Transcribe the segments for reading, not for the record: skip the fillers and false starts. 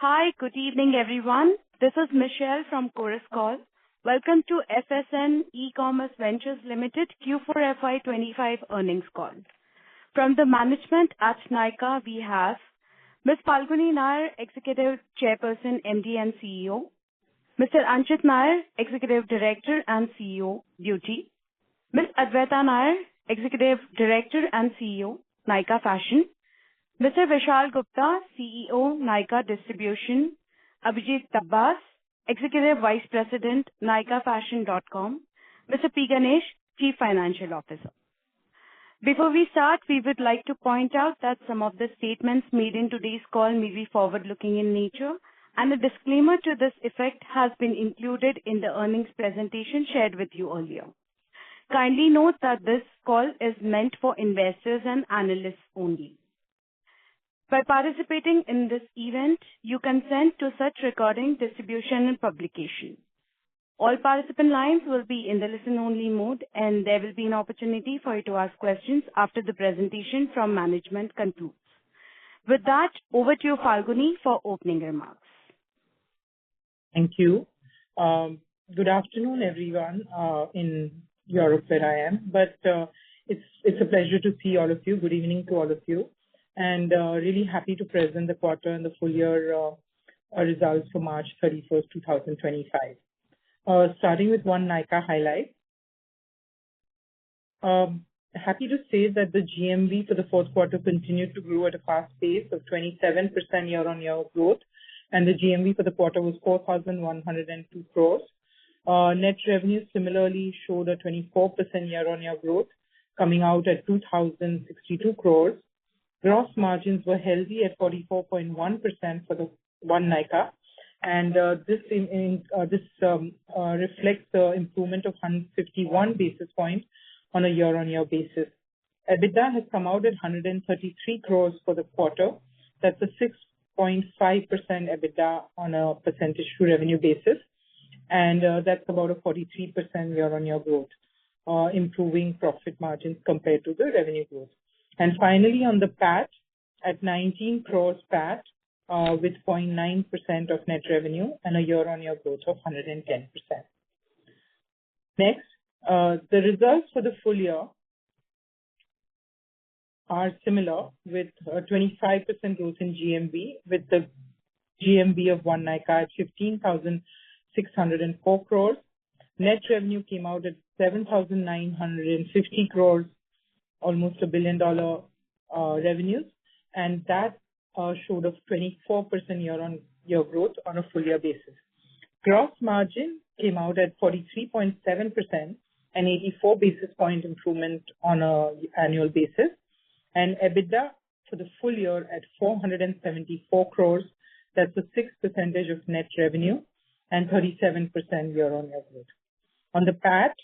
Hi, good evening, everyone. This is Michelle from Chorus Call. Welcome to FSN E-Commerce Ventures Limited Q4 FY'25 earnings call. From the management at Nykaa, we have Ms. Falguni Nair, Executive Chairperson, MD and CEO, Mr. Anchit Nair, Executive Director and CEO, Beauty, Ms. Adwaita Nair, Executive Director and CEO, Nykaa Fashion, Mr. Vishal Gupta, CEO, Nykaa Distribution, Abhijit Tabbas, Executive Vice President, NykaaFashion.com, Mr. P. Ganesh, Chief Financial Officer. Before we start, we would like to point out that some of the statements made in today's call may be forward-looking in nature, and a disclaimer to this effect has been included in the earnings presentation shared with you earlier. Kindly note that this call is meant for investors and analysts only. By participating in this event, you consent to such recording, distribution, and publication. All participant lines will be in the listen-only mode, and there will be an opportunity for you to ask questions after the presentation from management concludes. With that, over to you, Falguni, for opening remarks. Thank you. Good afternoon, everyone, in Europe where I am. But it's a pleasure to see all of you. Good evening to all of you. And really happy to present the quarter and the full year results for March 31st, 2025. Starting with one Nykaa highlight. Happy to say that the GMV for the fourth quarter continued to grow at a fast pace of 27% year-on-year growth, and the GMV for the quarter was 4,102 crores. Net revenue similarly showed a 24% year-on-year growth, coming out at 2,062 crores. Gross margins were healthy at 44.1% for the one Nykaa, and this reflects the improvement of 151 basis points on a year-on-year basis. EBITDA has come out at 133 crores for the quarter. That's a 6.5% EBITDA on a percentage to revenue basis, and that's about a 43% year-on-year growth, improving profit margins compared to the revenue growth. And finally, on the PAT, at 19 crores PAT, with 0.9% of net revenue and a year-on-year growth of 110%. Next, the results for the full year are similar, with 25% growth in GMV, with the GMV of one Nykaa at 15,604 crores. Net revenue came out at 7,950 crores, almost $1 billion revenues, and that showed a 24% year-on-year growth on a full year basis. Gross margin came out at 43.7%, an 84 basis point improvement on an annual basis, and EBITDA for the full year at 474 crores. That's a 6% of net revenue and 37% year-on-year growth. On the PAT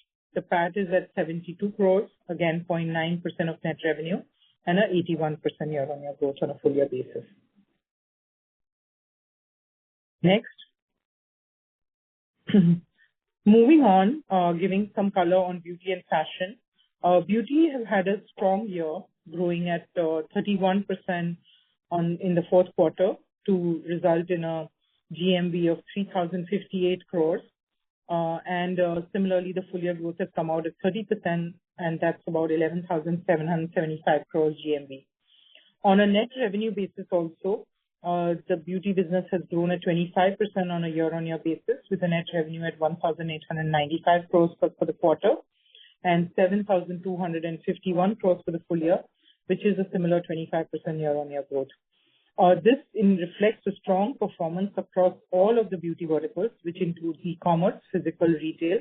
is at 72 crores, again 0.9% of net revenue, and an 81% year-on-year growth on a full year basis. Next, moving on, giving some color on beauty and fashion. Beauty has had a strong year, growing at 31% in the fourth quarter to result in a GMV of 3,058 crores. And similarly, the full year growth has come out at 30%, and that's about 11,775 crores GMV. On a net revenue basis also, the beauty business has grown at 25% on a year-on-year basis, with a net revenue at 1,895 crores for the quarter and 7,251 crores for the full year, which is a similar 25% year-on-year growth. This reflects a strong performance across all of the beauty verticals, which includes e-commerce, physical retail,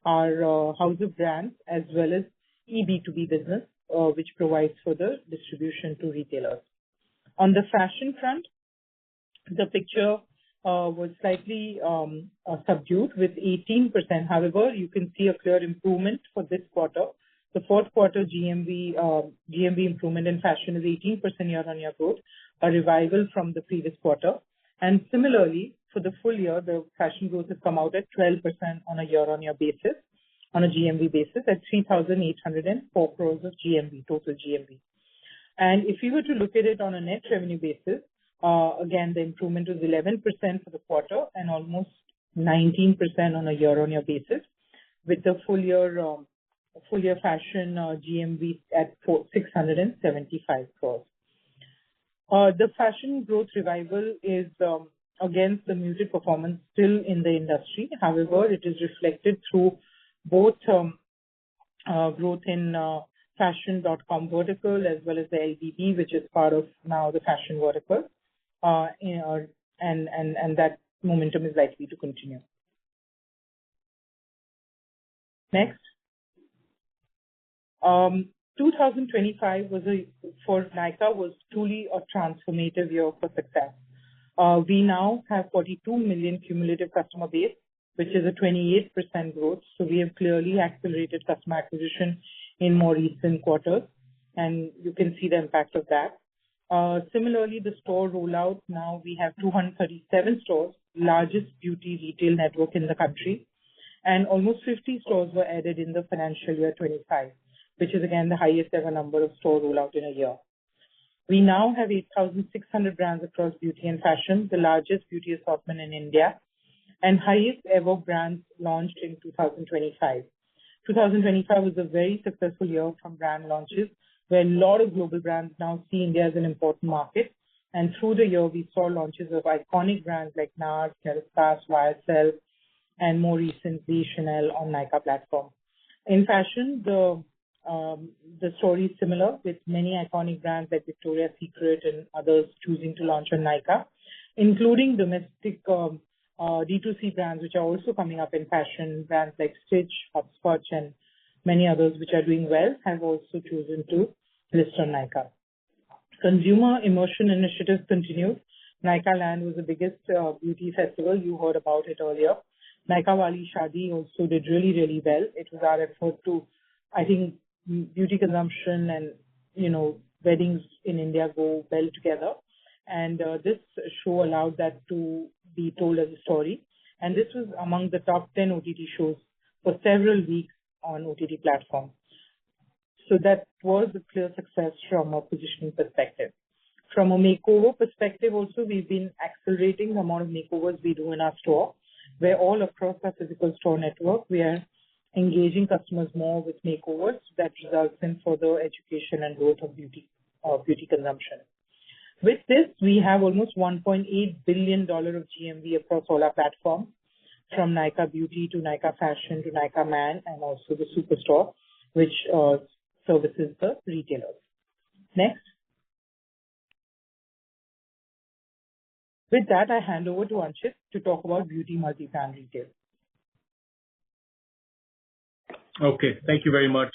our house of brands, as well as e-B2B business, which provides for the distribution to retailers. On the fashion front, the picture was slightly subdued with 18%. However, you can see a clear improvement for this quarter. The fourth quarter GMV improvement in fashion is 18% year-on-year growth, a revival from the previous quarter. And similarly, for the full year, the fashion growth has come out at 12% on a year-on-year basis, on a GMV basis, at 3,804 crores of GMV, total GMV. And if you were to look at it on a net revenue basis, Again, the improvement was 11% for the quarter and almost 19% on a year-on-year basis, with the full year fashion GMV at 675 crores. The fashion growth revival is against the muted performance still in the industry. However, it is reflected through both growth in fashion.com vertical as well as the LBB, which is part of now the fashion vertical, and that momentum is likely to continue. Next. 2025 for Nykaa was truly a transformative year for success. We now have 42 million cumulative customer base, which is a 28% growth. So we have clearly accelerated customer acquisition in more recent quarters, and you can see the impact of that. Similarly, the store rollout, now we have 237 stores, largest beauty retail network in the country, and almost 50 stores were added in the financial year 25, which is again the highest ever number of store rollout in a year. We now have 8,600 brands across beauty and fashion, the largest beauty assortment in India, and highest ever brands launched in 2025. 2025 was a very successful year from brand launches, where a lot of global brands now see India as an important market. And through the year, we saw launches of iconic brands like NARS, Kérastase, YSL, and more recently Chanel on Nykaa platform. In fashion, the story is similar, with many iconic brands like Victoria's Secret and others choosing to launch on Nykaa, including domestic D2C brands, which are also coming up in fashion. Brands like Stitch, Hopscotch, and many others which are doing well have also chosen to list on Nykaa. Consumer immersion initiatives continued. Nykaa Land was the biggest beauty festival. You heard about it earlier. Nykaa Wali Shadi also did really, really well. It was our effort to, I think, beauty consumption and, weddings in India go well together. And this show allowed that to be told as a story. And this was among the top 10 OTT shows for several weeks on OTT platforms. So that was a clear success from a positioning perspective. From a makeover perspective also, we've been accelerating the amount of makeovers we do in our store, where all across our physical store network, we are engaging customers more with makeovers that results in further education and growth of beauty consumption. With this, we have almost $1.8 billion of GMV across all our platforms, from Nykaa Beauty to Nykaa Fashion to Nykaa Man, and also the Superstore, which services the retailers. Next. With that, I hand over to Anchit to talk about beauty multi-brand retail. Okay, thank you very much.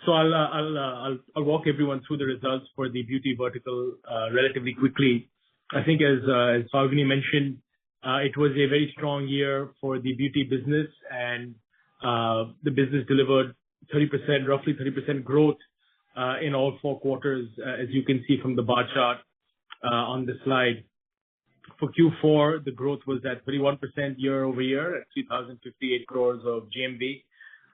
So I'll walk everyone through the results for the beauty vertical relatively quickly. I think as Falguni mentioned, it was a very strong year for the beauty business, and the business delivered roughly 30% growth in all 4 quarters, as you can see from the bar chart on the slide. For Q4, the growth was at 31% year over year at 3,058 crores of GMV.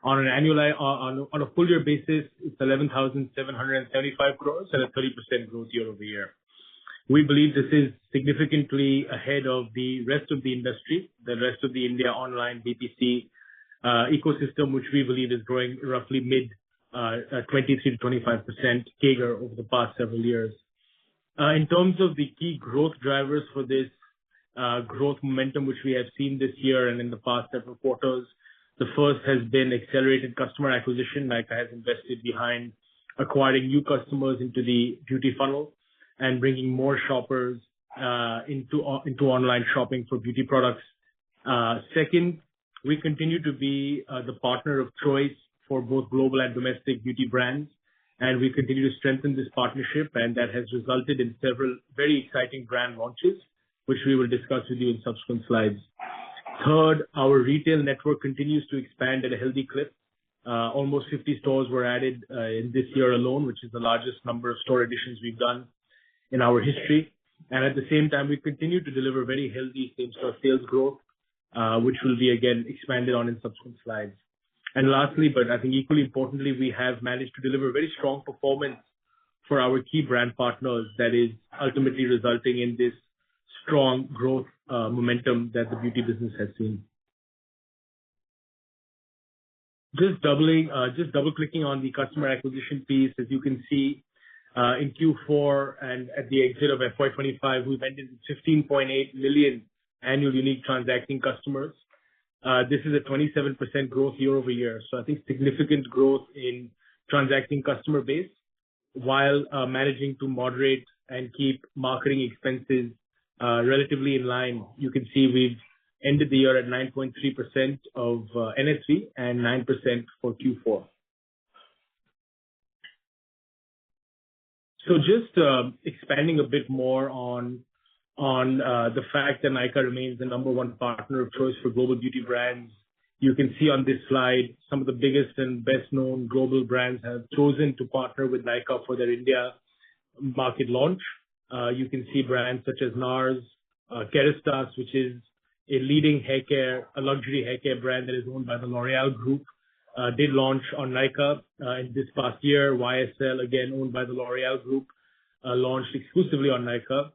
On an on a full year basis, it's 11,775 crores and a 30% growth year over year. We believe this is significantly ahead of the rest of the industry, the rest of the India online BPC ecosystem, which we believe is growing roughly mid 23 to 25% CAGR over the past several years. In terms of the key growth drivers for this growth momentum, which we have seen this year and in the past several quarters, the first has been accelerated customer acquisition. Nykaa has invested behind acquiring new customers into the beauty funnel and bringing more shoppers into online shopping for beauty products. Second, we continue to be the partner of choice for both global and domestic beauty brands, and we continue to strengthen this partnership, and that has resulted in several very exciting brand launches, which we will discuss with you in subsequent slides. Third, our retail network continues to expand at a healthy clip. Almost 50 stores were added in this year alone, which is the largest number of store additions we've done in our history. And at the same time, we continue to deliver very healthy same-store sales growth, which will be again expanded on in subsequent slides. And lastly, but I think equally importantly, we have managed to deliver very strong performance for our key brand partners that is ultimately resulting in this strong growth momentum that the beauty business has seen. Just double-clicking on the customer acquisition piece, as you can see, in Q4 and at the exit of FY'25, we've ended with 15.8 million annual unique transacting customers. This is a 27% growth year over year. So I think significant growth in transacting customer base while managing to moderate and keep marketing expenses relatively in line. You can see we've ended the year at 9.3% of NSV and 9% for Q4. So just expanding a bit more on the fact that Nykaa remains the number one partner of choice for global beauty brands. You can see on this slide, some of the biggest and best known global brands have chosen to partner with Nykaa for their India market launch. You can see brands such as NARS, Kérastase, which is a leading a luxury hair care brand that is owned by the L'Oreal Group, did launch on Nykaa in this past year. YSL, again owned by the L'Oreal Group, launched exclusively on Nykaa.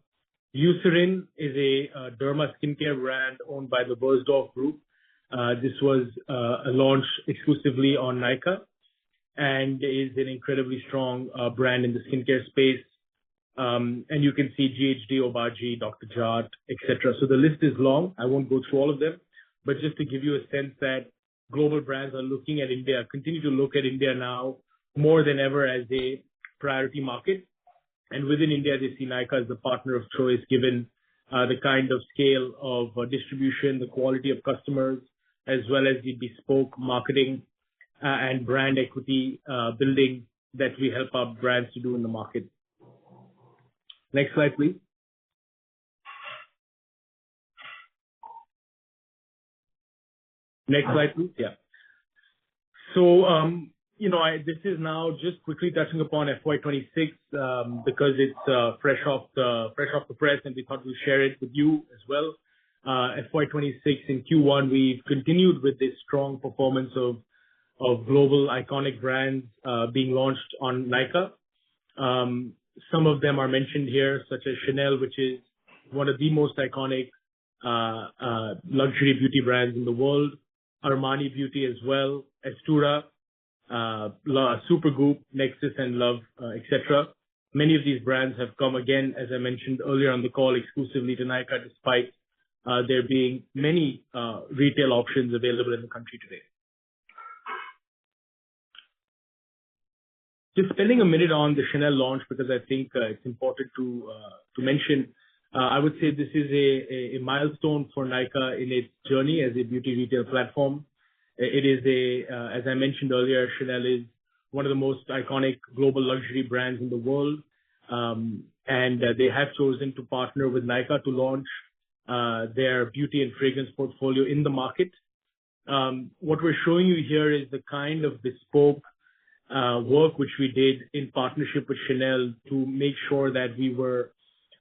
Eucerin is a derma skincare brand owned by the Beiersdorf Group. This was a launch exclusively on Nykaa and is an incredibly strong brand in the skincare space. And you can see GHD, Obagi, Dr. Jart, etc. So the list is long. I won't go through all of them, but just to give you a sense that global brands are looking at India, continue to look at India now more than ever as a priority market. And within India, they see Nykaa as the partner of choice, given the kind of scale of distribution, the quality of customers, as well as the bespoke marketing and brand equity building that we help our brands to do in the market. Next slide, please. Next slide, please. Yeah. So, this is now just quickly touching upon FY'26 because it's fresh off the press, and we thought we'd share it with you as well. FY'26 in Q1, we've continued with this strong performance of global iconic brands being launched on Nykaa. Some of them are mentioned here, such as Chanel, which is one of the most iconic luxury beauty brands in the world. Armani Beauty as well, Estura, Supergoop, Nexus and Love, etc. Many of these brands have come again, as I mentioned earlier on the call, exclusively to Nykaa, despite there being many retail options available in the country today. Just spending a minute on the Chanel launch because I think it's important to mention. I would say this is a milestone for Nykaa in its journey as a beauty retail platform. It is as I mentioned earlier, Chanel is one of the most iconic global luxury brands in the world, and they have chosen to partner with Nykaa to launch their beauty and fragrance portfolio in the market. What we're showing you here is the kind of bespoke work which we did in partnership with Chanel to make sure that we were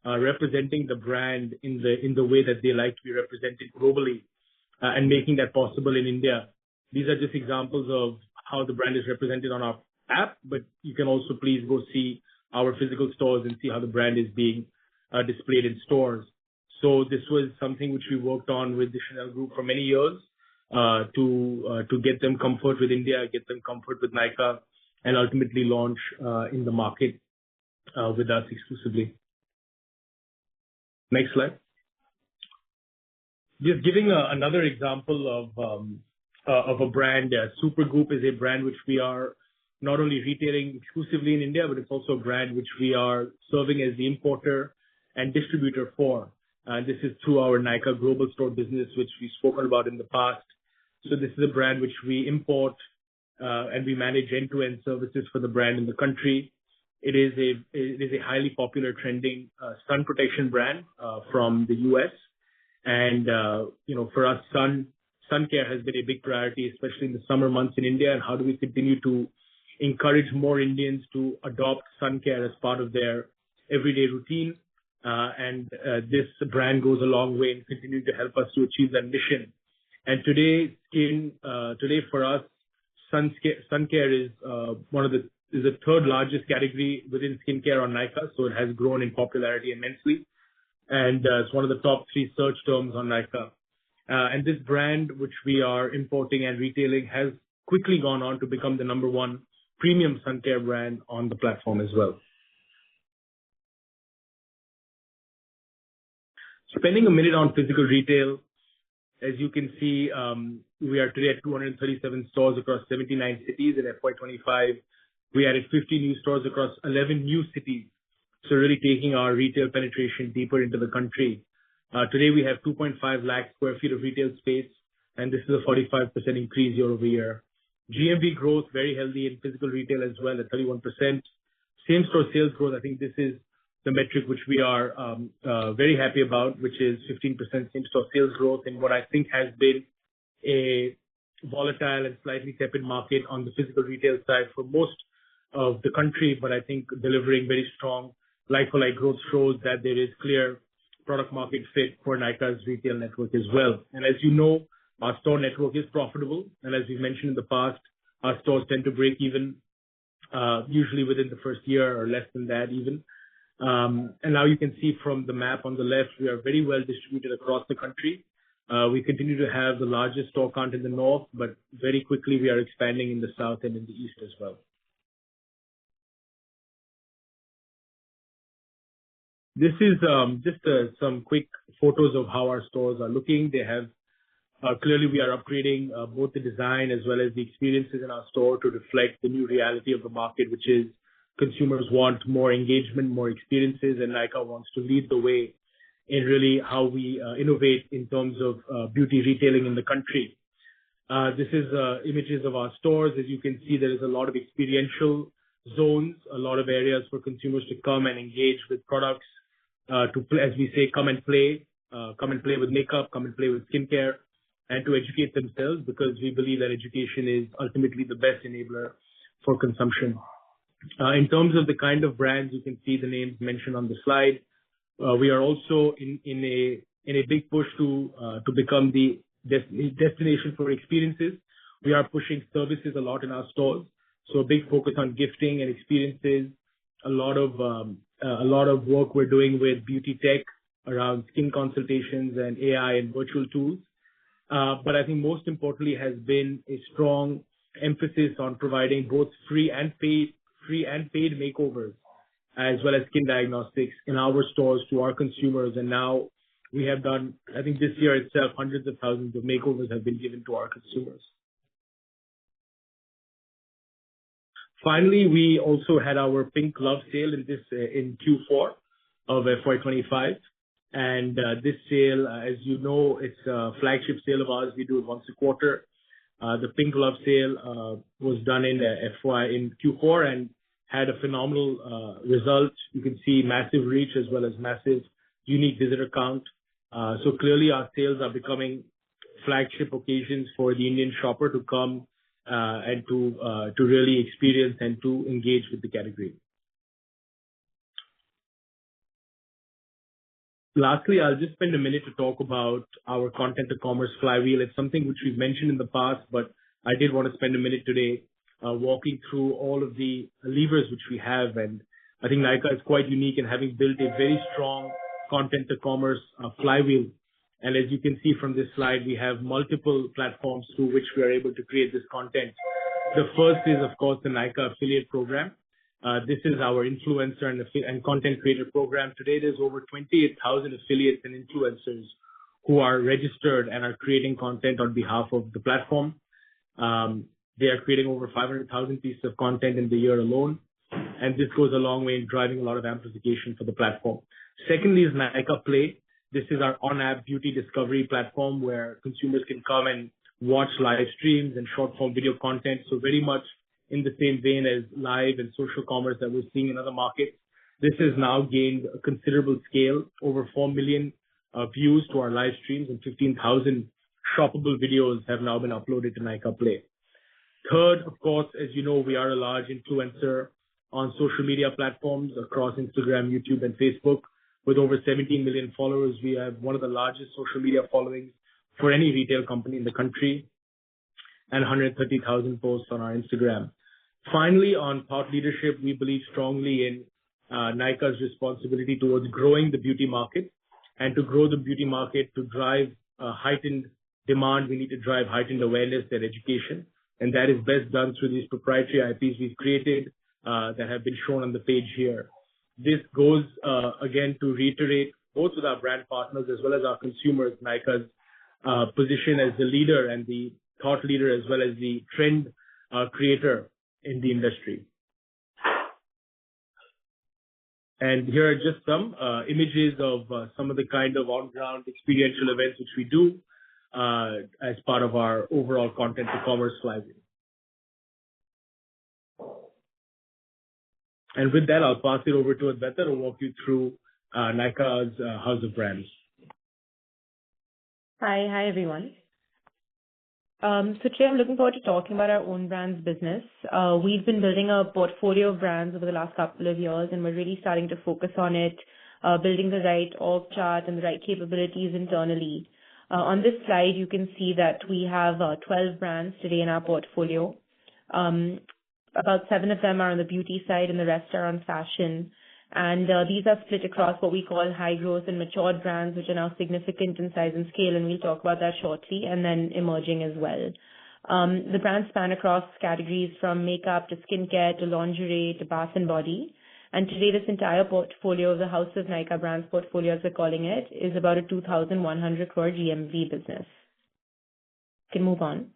representing the brand in the way that they like to be represented globally, and making that possible in India. These are just examples of how the brand is represented on our app, but you can also please go see our physical stores and see how the brand is being displayed in stores. So this was something which we worked on with the Chanel Group for many years to get them comfort with India, get them comfort with Nykaa, and ultimately launch in the market with us exclusively. Next slide. Just giving another example of a brand. Supergoop is a brand which we are not only retailing exclusively in India, but it's also a brand which we are serving as the importer and distributor for. This is through our Nykaa Global Store business, which we've spoken about in the past. So this is a brand which we import and we manage end-to-end services for the brand in the country. It is a highly popular, trending sun protection brand from the US. And for us, sun care has been a big priority, especially in the summer months in India. And how do we continue to encourage more Indians to adopt sun care as part of their everyday routine? This brand goes a long way in continuing to help us to achieve that mission. And today for us, sun care is one of the is the third largest category within skincare on Nykaa, so it has grown in popularity immensely. And it's one of the top 3 search terms on Nykaa. And this brand, which we are importing and retailing, has quickly gone on to become the number 1 premium sun care brand on the platform as well. Spending a minute on physical retail, as you can see, we are today at 237 stores across 79 cities. In FY'25, we added 50 new stores across 11 new cities. So really taking our retail penetration deeper into the country. Today we have 2.5 lakh square feet of retail space, and this is a 45% increase year over year. GMV growth very healthy in physical retail as well at 31%. Same-store sales growth, I think this is the metric which we are very happy about, which is 15% same-store sales growth in what I think has been a volatile and slightly tepid market on the physical retail side for most of the country, but I think delivering very strong like-for-like growth shows that there is clear product market fit for Nykaa's retail network as well. And as you know, our store network is profitable, and as we've mentioned in the past, our stores tend to break even usually within the first year or less than that even. And now you can see from the map on the left, we are very well distributed across the country. We continue to have the largest store count in the north, but very quickly we are expanding in the south and in the east as well. This is just some quick photos of how our stores are looking. They have clearly we are upgrading both the design as well as the experiences in our store to reflect the new reality of the market, which is consumers want more engagement, more experiences, and Nykaa wants to lead the way in really how we innovate in terms of beauty retailing in the country. This is images of our stores. As you can see, there is a lot of experiential zones, a lot of areas for consumers to come and engage with products, to play, as we say, come and play with makeup, come and play with skincare, and to educate themselves, because we believe that education is ultimately the best enabler for consumption. In terms of the kind of brands, you can see the names mentioned on the slide. We are also in a big push to become the destination for experiences. We are pushing services a lot in our stores, so a big focus on gifting and experiences. A lot of work we're doing with beauty tech around skin consultations and AI and virtual tools. But I think most importantly has been a strong emphasis on providing both free and paid makeovers, as well as skin diagnostics in our stores to our consumers. And now we have done, I think this year itself, hundreds of thousands of makeovers have been given to our consumers. Finally, we also had our Pink Love sale in Q4 of FY'25. And this sale, as you know, it's a flagship sale of ours. We do it once a quarter. The Pink Love sale was done in Q4 and had a phenomenal result. You can see massive reach as well as massive unique visitor count. So clearly our sales are becoming flagship occasions for the Indian shopper to come and to really experience and to engage with the category. Lastly, I'll just spend a minute to talk about our content to commerce flywheel. It's something which we've mentioned in the past, but I did want to spend a minute today walking through all of the levers which we have. And I think Nykaa is quite unique in having built a very strong content to commerce flywheel. And as you can see from this slide, we have multiple platforms through which we are able to create this content. The first is, of course, the Nykaa affiliate program. This is our influencer and content creator program. Today, there's over 28,000 affiliates and influencers who are registered and are creating content on behalf of the platform. They are creating over 500,000 pieces of content in the year alone. And this goes a long way in driving a lot of amplification for the platform. Secondly is Nykaa Play. This is our on-app beauty discovery platform where consumers can come and watch live streams and short-form video content. So very much in the same vein as live and social commerce that we're seeing in other markets. This has now gained a considerable scale, over 4 million views to our live streams, and 15,000 shoppable videos have now been uploaded to Nykaa Play. Third, of course, as you know, we are a large influencer on social media platforms across Instagram, YouTube, and Facebook. With over 17 million followers, we have one of the largest social media followings for any retail company in the country, and 130,000 posts on our Instagram. Finally, on thought leadership, we believe strongly in Nykaa's responsibility towards growing the beauty market. And to grow the beauty market, to drive heightened demand, we need to drive heightened awareness and education. And that is best done through these proprietary IPs we've created that have been shown on the page here. This goes, again, to reiterate both with our brand partners as well as our consumers, Nykaa's position as the leader and the thought leader as well as the trend creator in the industry. And here are just some images of some of the kind of on-ground experiential events which we do as part of our overall content to commerce flywheel. And with that, I'll pass it over to Advaita to walk you through Nykaa's House of Brands. Hi everyone. So today I'm looking forward to talking about our own brands business. We've been building a portfolio of brands over the last couple of years, and we're really starting to focus on it, building the right org chart and the right capabilities internally. On this slide, you can see that we have 12 brands today in our portfolio. About 7 of them are on the beauty side and the rest are on fashion. And these are split across what we call high growth and matured brands, which are now significant in size and scale, and we'll talk about that shortly, and then emerging as well. The brands span across categories from makeup to skincare to lingerie to bath and body. And today, this entire portfolio of the House of Nykaa Brands portfolio, as we're calling it, is about a 2,100 crore GMV business. Can move on.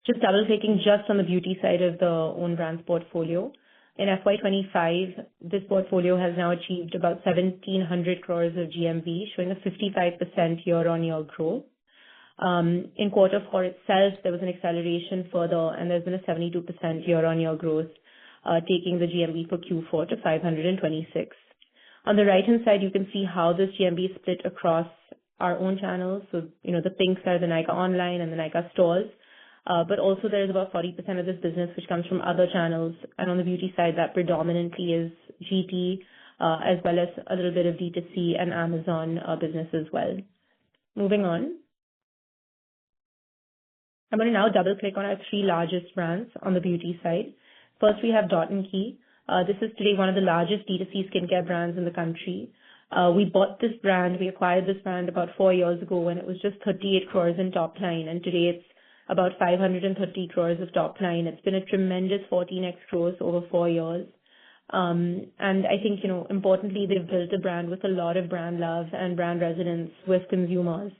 Just double clicking just on the beauty side of the own brands portfolio. In FY’25, this portfolio has now achieved about 1,700 crores of GMV, showing a 55% year-on-year growth. In Q4 itself, there was an acceleration further, and there's been a 72% year-on-year growth, taking the GMV for Q4 to 526. On the right-hand side, you can see how this GMV is split across our own channels. So, the pinks are the Nykaa online and the Nykaa stores. But also there's about 40% of this business which comes from other channels. And on the beauty side, that predominantly is GT, as well as a little bit of D2C and Amazon business as well. Moving on. I'm going to now double click on our 3 largest brands on the beauty side. First, we have Dot & Key. This is today one of the largest D2C skincare brands in the country. We bought this brand, we acquired this brand about 4 years ago when it was just 38 crores in top line, and today it's about 530 crores of top line. It's been a tremendous 14x growth over 4 years. And I think, importantly, they've built a brand with a lot of brand love and brand resonance with consumers.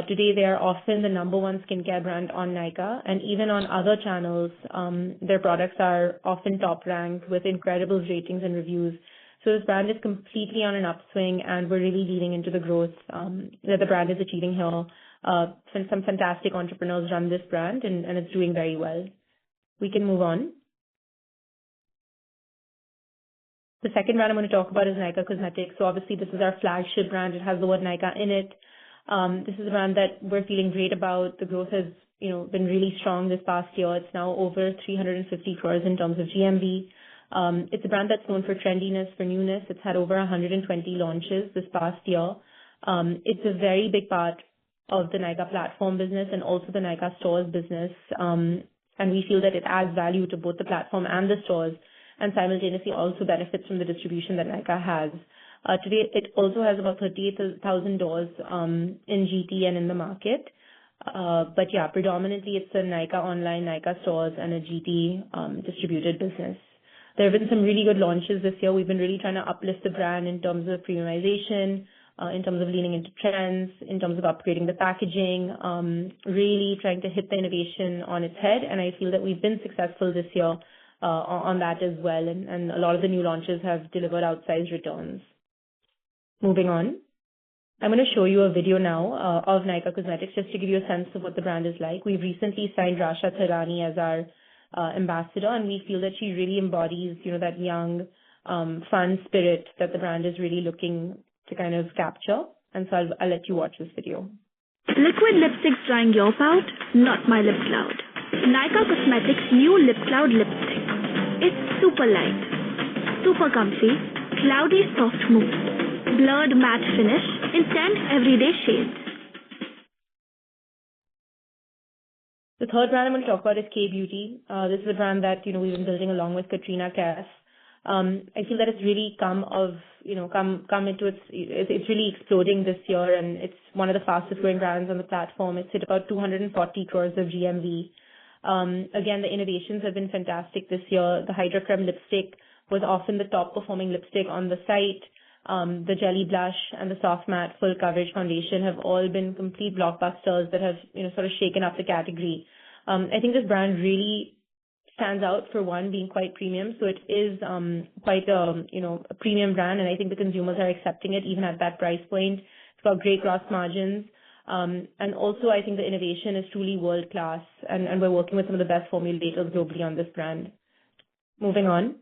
Today, they are often the #1 skincare brand on Nykaa, and even on other channels, their products are often top ranked with incredible ratings and reviews. So this brand is completely on an upswing, and we're really leaning into the growth that the brand is achieving here. Some fantastic entrepreneurs run this brand, and it's doing very well. We can move on. The second brand I'm going to talk about is Nykaa Cosmetics. So obviously, this is our flagship brand. It has the word Nykaa in it. This is a brand that we're feeling great about. The growth has, been really strong this past year. It's now over 350 crores in terms of GMV. It's a brand that's known for trendiness, for newness. It's had over 120 launches this past year. It's a very big part of the Nykaa platform business and also the Nykaa stores business. And we feel that it adds value to both the platform and the stores, and simultaneously also benefits from the distribution that Nykaa has. Today, it also has about 38,000 doors in GT and in the market. But yeah, predominantly it's a Nykaa online, Nykaa stores, and a GT distributed business. There have been some really good launches this year. We've been really trying to uplift the brand in terms of premiumization, in terms of leaning into trends, in terms of upgrading the packaging, really trying to hit the innovation on its head. And I feel that we've been successful this year on that as well. And a lot of the new launches have delivered outsized returns. Moving on. I'm going to show you a video now of Nykaa Cosmetics just to give you a sense of what the brand is like. We've recently signed Rasha Tharani as our ambassador, and we feel that she really embodies, that young, fun spirit that the brand is really looking to kind of capture. And so I'll let you watch this video. Liquid lipsticks drying your pout? Not my lip cloud. Nykaa Cosmetics new Lip Cloud lipstick. It's super light, super comfy, cloudy soft mousse, blurred matte finish in 10 everyday shades. The third brand I'm going to talk about is K-Beauty. This is a brand that, we've been building along with Katrina Kaif. I feel that it's really come into it's really exploding this year, and it's one of the fastest growing brands on the platform. It's hit about 240 crores of GMV. Again, the innovations have been fantastic this year. The Hydra Creme lipstick was often the top performing lipstick on the site. The Jelly Blush and the Soft Matte Full Coverage Foundation have all been complete blockbusters that have, sort of shaken up the category. I think this brand really stands out for one, being quite premium. So it is quite a premium brand, and I think the consumers are accepting it even at that price point. It's got great gross margins. And also I think the innovation is truly world class, and we're working with some of the best formulators globally on this brand. Moving on.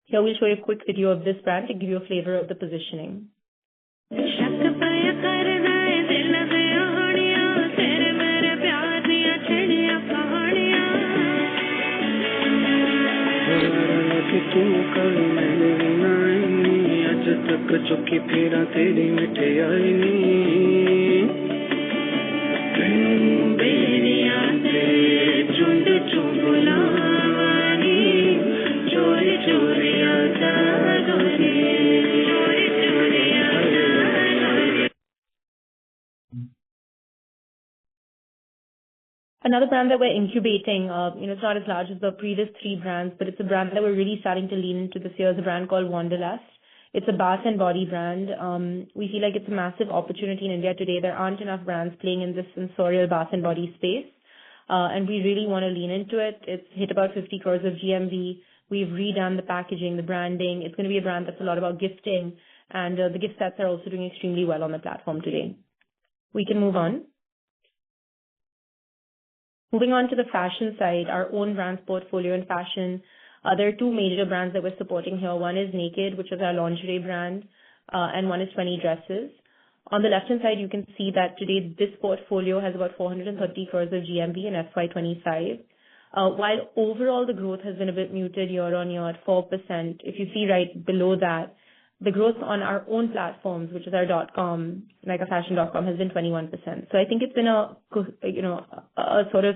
Here we'll show you a quick video of this brand to give you a flavor of the positioning. Another brand that we're incubating, it's not as large as the previous three brands, but it's a brand that we're really starting to lean into this year, is a brand called Wanderlust. It's a bath and body brand. We feel like it's a massive opportunity in India today. There aren't enough brands playing in this sensorial bath and body space. And we really want to lean into it. It's hit about 50 crores of GMV. We've redone the packaging, the branding. It's going to be a brand that's a lot about gifting, and the gift sets are also doing extremely well on the platform today. We can move on. Moving on to the fashion side, our own brands portfolio in fashion. There are two major brands that we're supporting here. One is Naked, which is our lingerie brand, and one is 20 Dresses. On the left-hand side, you can see that today this portfolio has about 430 crores of GMV in FY'25. While overall the growth has been a bit muted year on year at 4%, if you see right below that, the growth on our own platforms, which is our .com, NykaFashion.com, has been 21%. So I think it's been a sort of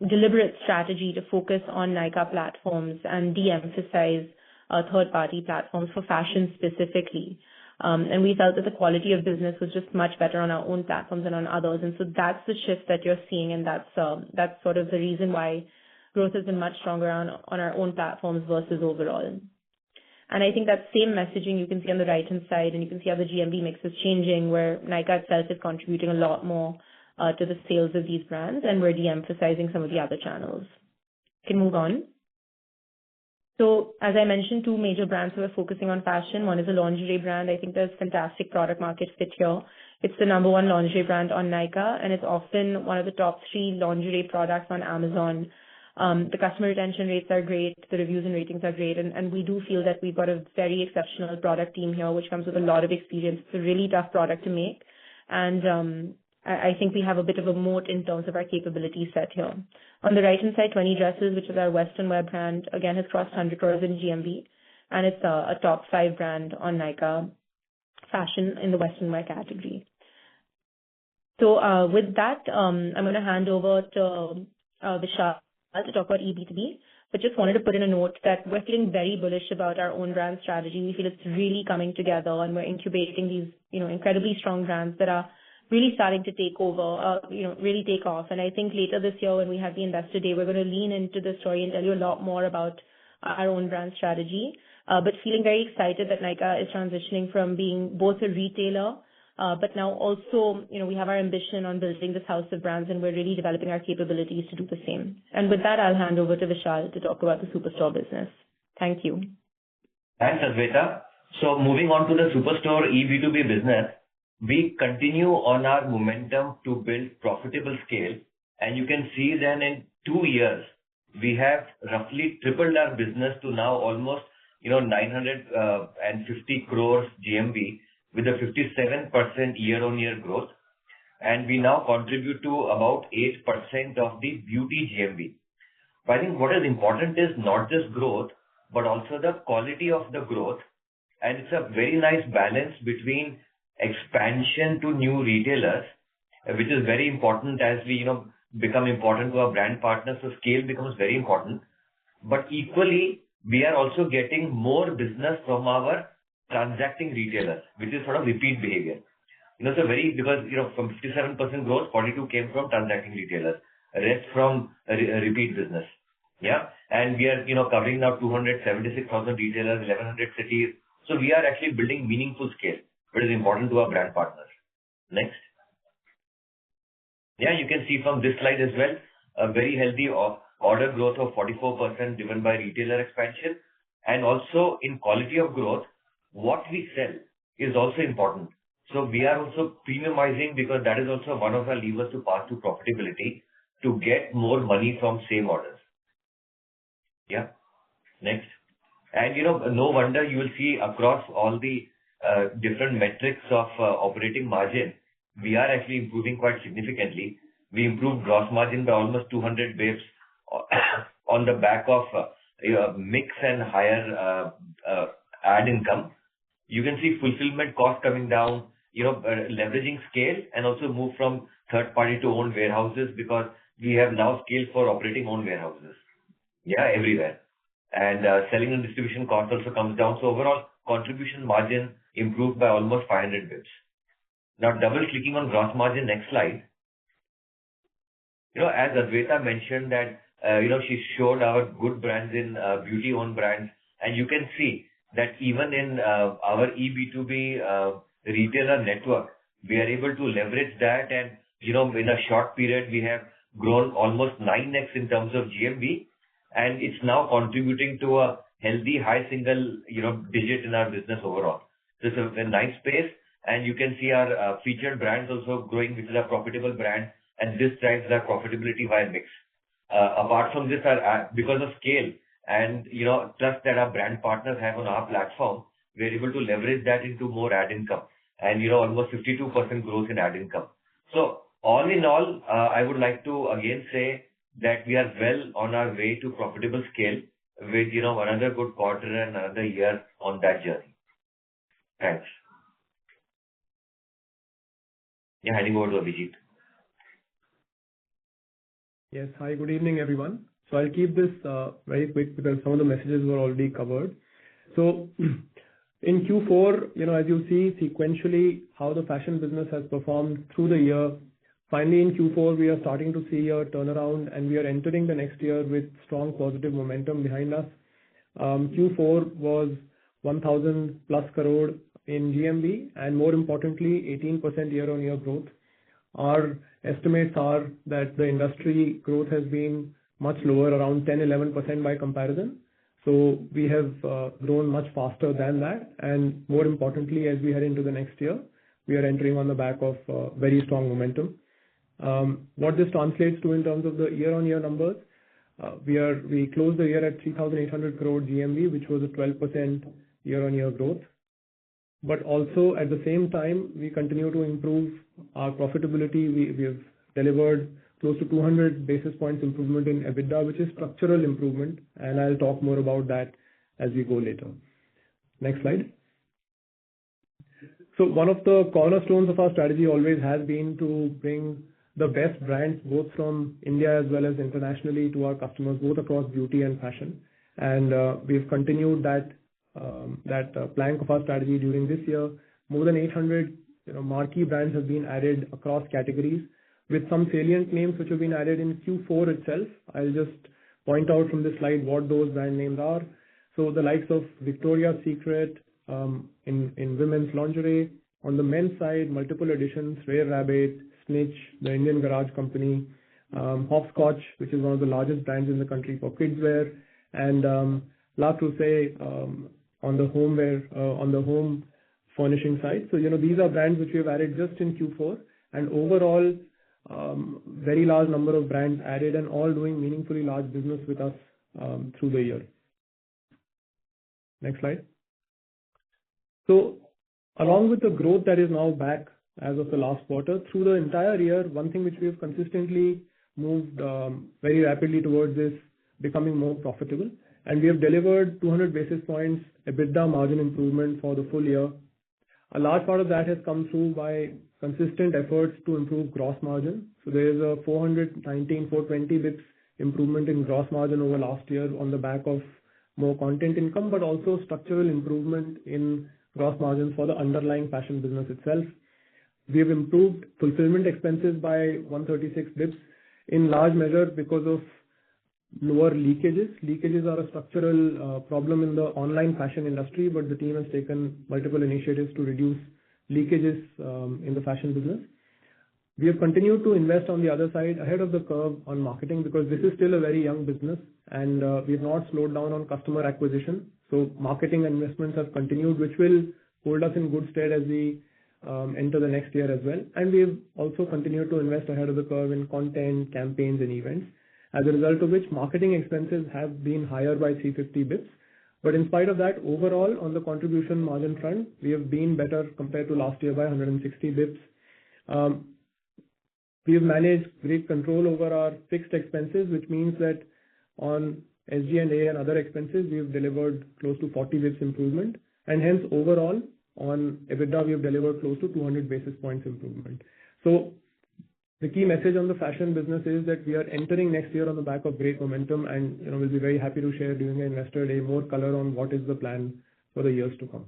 deliberate strategy to focus on Nykaa platforms and de-emphasize third-party platforms for fashion specifically. And we felt that the quality of business was just much better on our own platforms than on others. And so that's the shift that you're seeing, and that's sort of the reason why growth has been much stronger on our own platforms versus overall. And I think that same messaging you can see on the right-hand side, and you can see how the GMV mix is changing, where Nykaa itself is contributing a lot more to the sales of these brands, and we're de-emphasizing some of the other channels. Can move on. So as I mentioned, two major brands that we're focusing on fashion. One is a lingerie brand. I think there's fantastic product market fit here. It's the number one lingerie brand on Nykaa, and it's often one of the top 3 lingerie products on Amazon. The customer retention rates are great, the reviews and ratings are great, and we do feel that we've got a very exceptional product team here, which comes with a lot of experience. It's a really tough product to make, and I think we have a bit of a moat in terms of our capability set here. On the right-hand side, 20 Dresses, which is our Western wear brand, again has crossed 100 crores in GMV, and it's a top 5 brand on Nykaa fashion in the Western wear category. So with that, I'm going to hand over to Vishal to talk about eB2B, but just wanted to put in a note that we're feeling very bullish about our own brand strategy. We feel it's really coming together, and we're incubating these, incredibly strong brands that are really starting to take over, really take off. And I think later this year when we have the Investor Day, we're going to lean into the story and tell you a lot more about our own brand strategy. But feeling very excited that Nykaa is transitioning from being both a retailer, but now also, we have our ambition on building this house of brands, and we're really developing our capabilities to do the same. And with that, I'll hand over to Vishal to talk about the Superstore business. Thank you. Thanks, Adwaita. So moving on to the Superstore eB2B business, we continue on our momentum to build profitable scale. And you can see then in 2 years, we have roughly tripled our business to now almost, 950 crores GMV with a 57% year-on-year growth. And we now contribute to about 8% of the beauty GMV. But I think what is important is not just growth, but also the quality of the growth. And it's a very nice balance between expansion to new retailers, which is very important as we, become important to our brand partners, so scale becomes very important. But equally, we are also getting more business from our transacting retailers, which is sort of repeat behavior. Because from 57% growth, 42 came from transacting retailers, rest from repeat business. Yeah. And we are, covering now 276,000 retailers, 1,100 cities. So we are actually building meaningful scale, which is important to our brand partners. Next. Yeah, you can see from this slide as well, a very healthy order growth of 44% driven by retailer expansion. And also in quality of growth, what we sell is also important. So we are also premiumizing because that is also one of our levers to pass to profitability to get more money from same orders. Yeah. Next. And no wonder you will see across all the different metrics of operating margin, we are actually improving quite significantly. We improved gross margin by almost 200 basis on the back of mix and higher ad income. You can see fulfillment cost coming down, leveraging scale and also move from third party to own warehouses because we have now scale for operating own warehouses. Yeah, everywhere. And selling and distribution cost also comes down. So overall contribution margin improved by almost 500 basis. Now double clicking on gross margin, next slide. As Adwaita mentioned that, she showed our good brands in beauty owned brands. And you can see that even in our eB2B retailer network, we are able to leverage that. And, in a short period, we have grown almost 9x in terms of GMV. And it's now contributing to a healthy high single, digit in our business overall. This is a nice space. And you can see our featured brands also growing, which is a profitable brand. And this drives our profitability via mix. Apart from this, because of scale and, trust that our brand partners have on our platform, we're able to leverage that into more ad income and, almost 52% growth in ad income. So all in all, I would like to again say that we are well on our way to profitable scale with, another good quarter and another year on that journey. Thanks. Yeah, handing over to Abhijit. Yes. Hi, good evening, everyone. So I'll keep this very quick because some of the messages were already covered. So in Q4, as you see sequentially how the fashion business has performed through the year. Finally, in Q4, we are starting to see a turnaround and we are entering the next year with strong positive momentum behind us. Q4 was 1,000 plus crore in GMV and more importantly, 18% year-on-year growth. Our estimates are that the industry growth has been much lower, around 10-11% by comparison. So we have grown much faster than that. And more importantly, as we head into the next year, we are entering on the back of very strong momentum. What this translates to in terms of the year-on-year numbers, we closed the year at 3,800 crore GMV, which was a 12% year-on-year growth. But also at the same time, we continue to improve our profitability. We have delivered close to 200 basis points improvement in EBITDA, which is structural improvement. And I'll talk more about that as we go later. Next slide. So one of the cornerstones of our strategy always has been to bring the best brands, both from India as well as internationally, to our customers, both across beauty and fashion. And we've continued that plank of our strategy during this year. More than 800 marquee brands have been added across categories with some salient names which have been added in Q4 itself. I'll just point out from this slide what those brand names are. So the likes of Victoria's Secret in women's lingerie. On the men's side, multiple editions, Rare Rabbit, Snitch, the Indian Garage Company, Hopscotch, which is one of the largest brands in the country for kids wear, and La Creuset on the home furnishing side. So, these are brands which we have added just in Q4, and overall, very large number of brands added and all doing meaningfully large business with us through the year. Next slide. So, along with the growth that is now back as of the last quarter, through the entire year, one thing which we have consistently moved very rapidly towards is becoming more profitable. And we have delivered 200 basis points EBITDA margin improvement for the full year. A large part of that has come through by consistent efforts to improve gross margin. So there is a 420 bps improvement in gross margin over last year on the back of more content income, but also structural improvement in gross margins for the underlying fashion business itself. We have improved fulfillment expenses by 136 bps in large measure because of lower leakages. Leakages are a structural problem in the online fashion industry, but the team has taken multiple initiatives to reduce leakages in the fashion business. We have continued to invest on the other side ahead of the curve on marketing because this is still a very young business and we have not slowed down on customer acquisition. So marketing investments have continued, which will hold us in good stead as we enter the next year as well. And we have also continued to invest ahead of the curve in content, campaigns and events, as a result of which marketing expenses have been higher by 350 bps. But in spite of that, overall on the contribution margin front, we have been better compared to last year by 160 bps. We have managed great control over our fixed expenses, which means that on SG&A and other expenses, we have delivered close to 40 bps improvement. And hence overall on EBITDA, we have delivered close to 200 basis points improvement. So the key message on the fashion business is that we are entering next year on the back of great momentum, and we'll be very happy to share during the Investor Day more color on what is the plan for the years to come.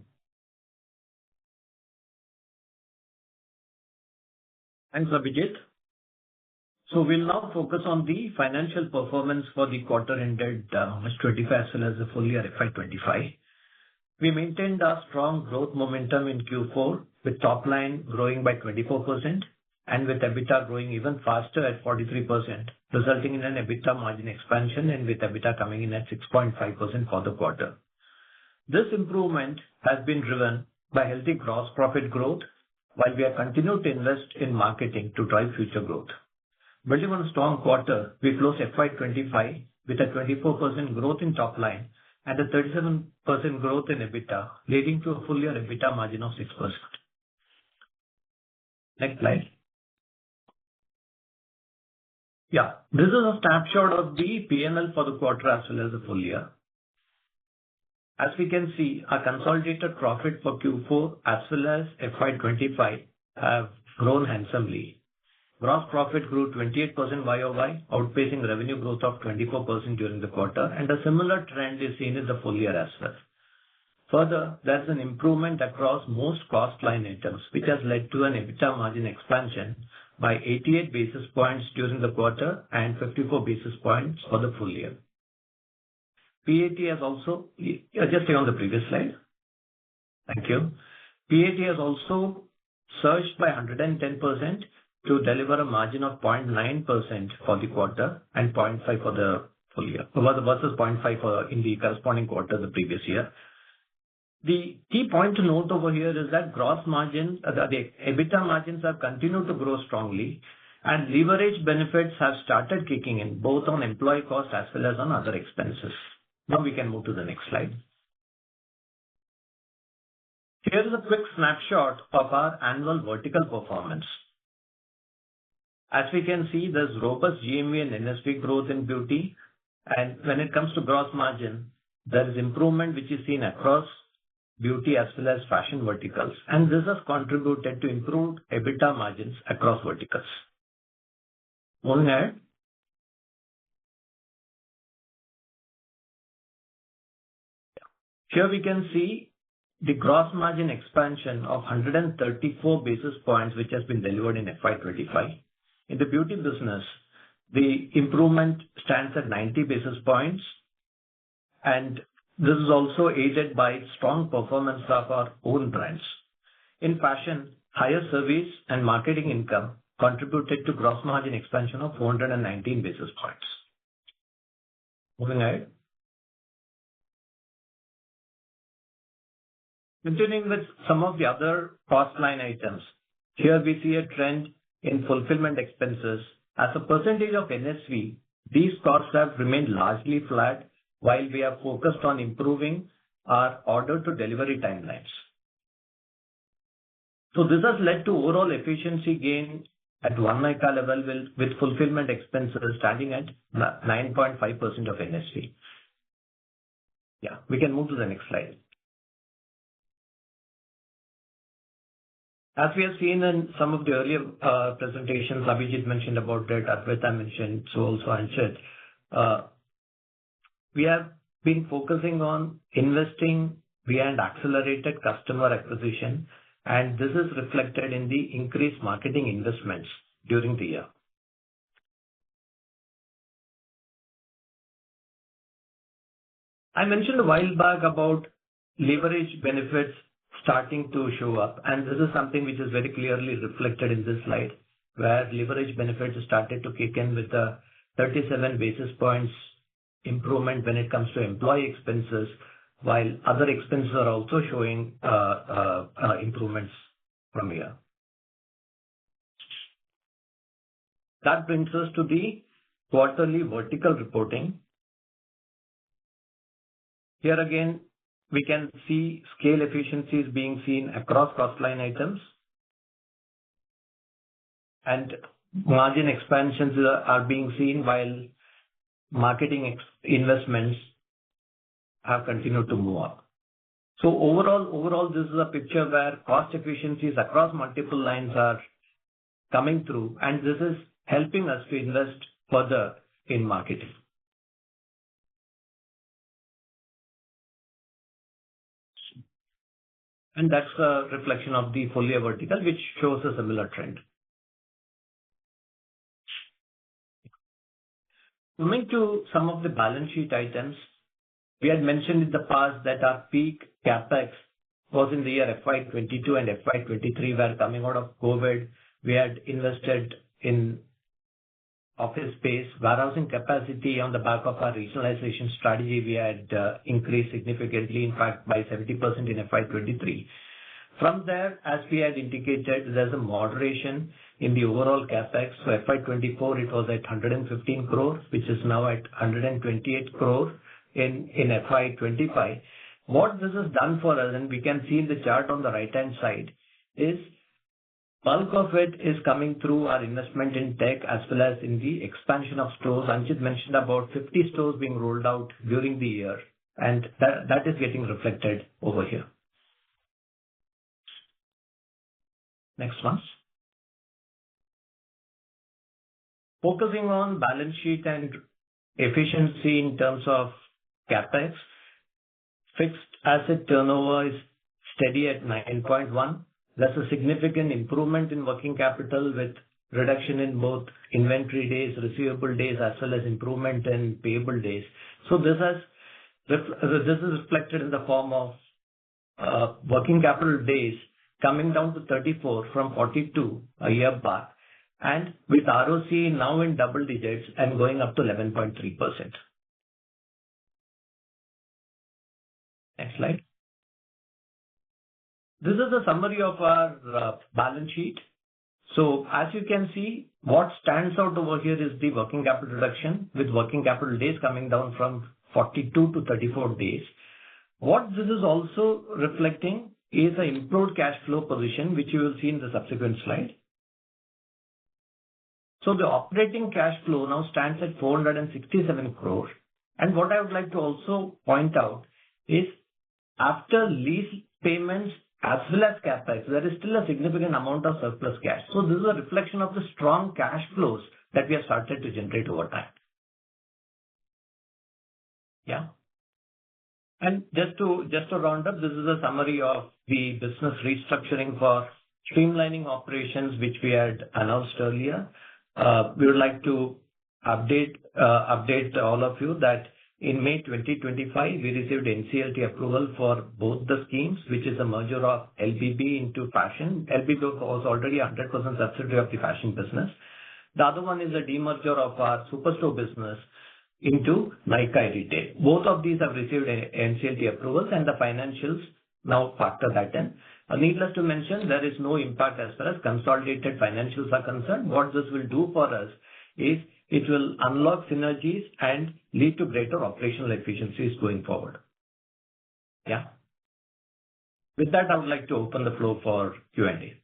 Thanks, Abhijit. So we'll now focus on the financial performance for the quarter ended March 25 as well as the full year FY'25. We maintained our strong growth momentum in Q4 with top line growing by 24% and with EBITDA growing even faster at 43%, resulting in an EBITDA margin expansion and with EBITDA coming in at 6.5% for the quarter. This improvement has been driven by healthy gross profit growth while we have continued to invest in marketing to drive future growth. Building on a strong quarter, we closed FY'25 with a 24% growth in top line and a 37% growth in EBITDA, leading to a full year EBITDA margin of 6%. Next slide. Yeah, this is a snapshot of the P&L for the quarter as well as the full year. As we can see, our consolidated profit for Q4 as well as FY'25 have grown handsomely. Gross profit grew 28% YOY, outpacing revenue growth of 24% during the quarter, and a similar trend is seen in the full year as well. Further, there's an improvement across most cost line items, which has led to an EBITDA margin expansion by 88 basis points during the quarter and 54 basis points for the full year. PAT has also, just stay on the previous slide. Thank you. PAT has also surged by 110% to deliver a margin of 0.9% for the quarter and 0.5% for the full year, versus 0.5% in the corresponding quarter the previous year. The key point to note over here is that gross margins, the EBITDA margins have continued to grow strongly and leverage benefits have started kicking in both on employee cost as well as on other expenses. Now we can move to the next slide. Here is a quick snapshot of our annual vertical performance. As we can see, there's robust GMV and NSV growth in beauty. And when it comes to gross margin, there is improvement which is seen across beauty as well as fashion verticals. And this has contributed to improved EBITDA margins across verticals. Moving ahead. Here we can see the gross margin expansion of 134 basis points, which has been delivered in FY'25. In the beauty business, the improvement stands at 90 basis points, and this is also aided by strong performance of our own brands. In fashion, higher service and marketing income contributed to gross margin expansion of 419 basis points. Moving ahead. Continuing with some of the other cost line items, here we see a trend in fulfillment expenses. As a percentage of NSV, these costs have remained largely flat while we are focused on improving our order to delivery timelines. So this has led to overall efficiency gain at one Nykaa level with fulfillment expenses standing at 9.5% of NSV. Yeah, we can move to the next slide. As we have seen in some of the earlier presentations, Abhijit mentioned about it, Advaita mentioned, so also Anshit. We have been focusing on investing behind accelerated customer acquisition, and this is reflected in the increased marketing investments during the year. I mentioned a while back about leverage benefits starting to show up, and this is something which is very clearly reflected in this slide, where leverage benefits started to kick in with a 37 basis points improvement when it comes to employee expenses, while other expenses are also showing improvements from here. That brings us to the quarterly vertical reporting. Here again, we can see scale efficiencies being seen across cost line items, and margin expansions are being seen while marketing investments have continued to move up. So overall, this is a picture where cost efficiencies across multiple lines are coming through, and this is helping us to invest further in marketing. And that's a reflection of the full year vertical, which shows a similar trend. Coming to some of the balance sheet items, we had mentioned in the past that our peak capex was in the year FY'22 and FY'23, where coming out of COVID, we had invested in office space, warehousing capacity on the back of our regionalization strategy. We had increased significantly, in fact, by 70% in FY'23. From there, as we had indicated, there's a moderation in the overall capex. So FY'24, it was at 115 crores, which is now at 128 crores in FY'25. What this has done for us, and we can see in the chart on the right-hand side, is bulk of it is coming through our investment in tech as well as in the expansion of stores. Anshit mentioned about 50 stores being rolled out during the year, and that is getting reflected over here. Next one. Focusing on balance sheet and efficiency in terms of capex, fixed asset turnover is steady at 9.1. That's a significant improvement in working capital with reduction in both inventory days, receivable days, as well as improvement in payable days. So this is reflected in the form of working capital days coming down to 34 from 42 a year back, and with ROC now in double digits and going up to 11.3%. Next slide. This is a summary of our balance sheet. So as you can see, what stands out over here is the working capital reduction, with working capital days coming down from 42 to 34 days. What this is also reflecting is an improved cash flow position, which you will see in the subsequent slide. So the operating cash flow now stands at 467 crores. And what I would like to also point out is after lease payments as well as capex, there is still a significant amount of surplus cash. So this is a reflection of the strong cash flows that we have started to generate over time. Yeah. And just to round up, this is a summary of the business restructuring for streamlining operations, which we had announced earlier. We would like to update all of you that in May 2025, we received NCLT approval for both the schemes, which is a merger of LBB into Fashion. LBB was already 100% subsidiary of the Fashion business. The other one is a demerger of our Superstore business into Nykaa Retail. Both of these have received NCLT approvals, and the financials now factor that in. Needless to mention, there is no impact as far as consolidated financials are concerned. What this will do for us is it will unlock synergies and lead to greater operational efficiencies going forward. Yeah. With that, I would like to open the floor for Q&A.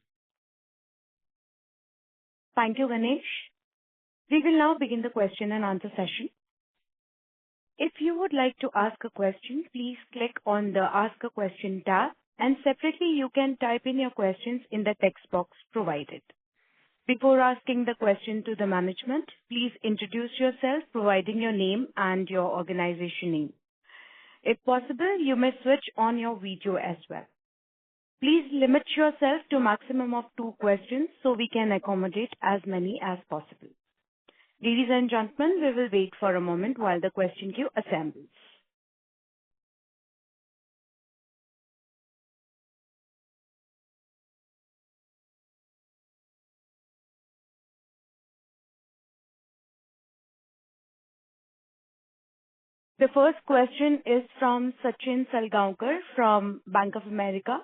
Thank you, Ganesh. We will now begin the question and answer session. If you would like to ask a question, please click on the Ask a Question tab and separately you can type in your questions in the text box provided. Before asking the question to the management, please introduce yourself, providing your name and your organization name. If possible, you may switch on your video as well. Please limit yourself to a maximum of 2 questions so we can accommodate as many as possible. Ladies and gentlemen, we will wait for a moment while the question queue assembles. The first question is from Sachin Salgaonkar from Bank of America.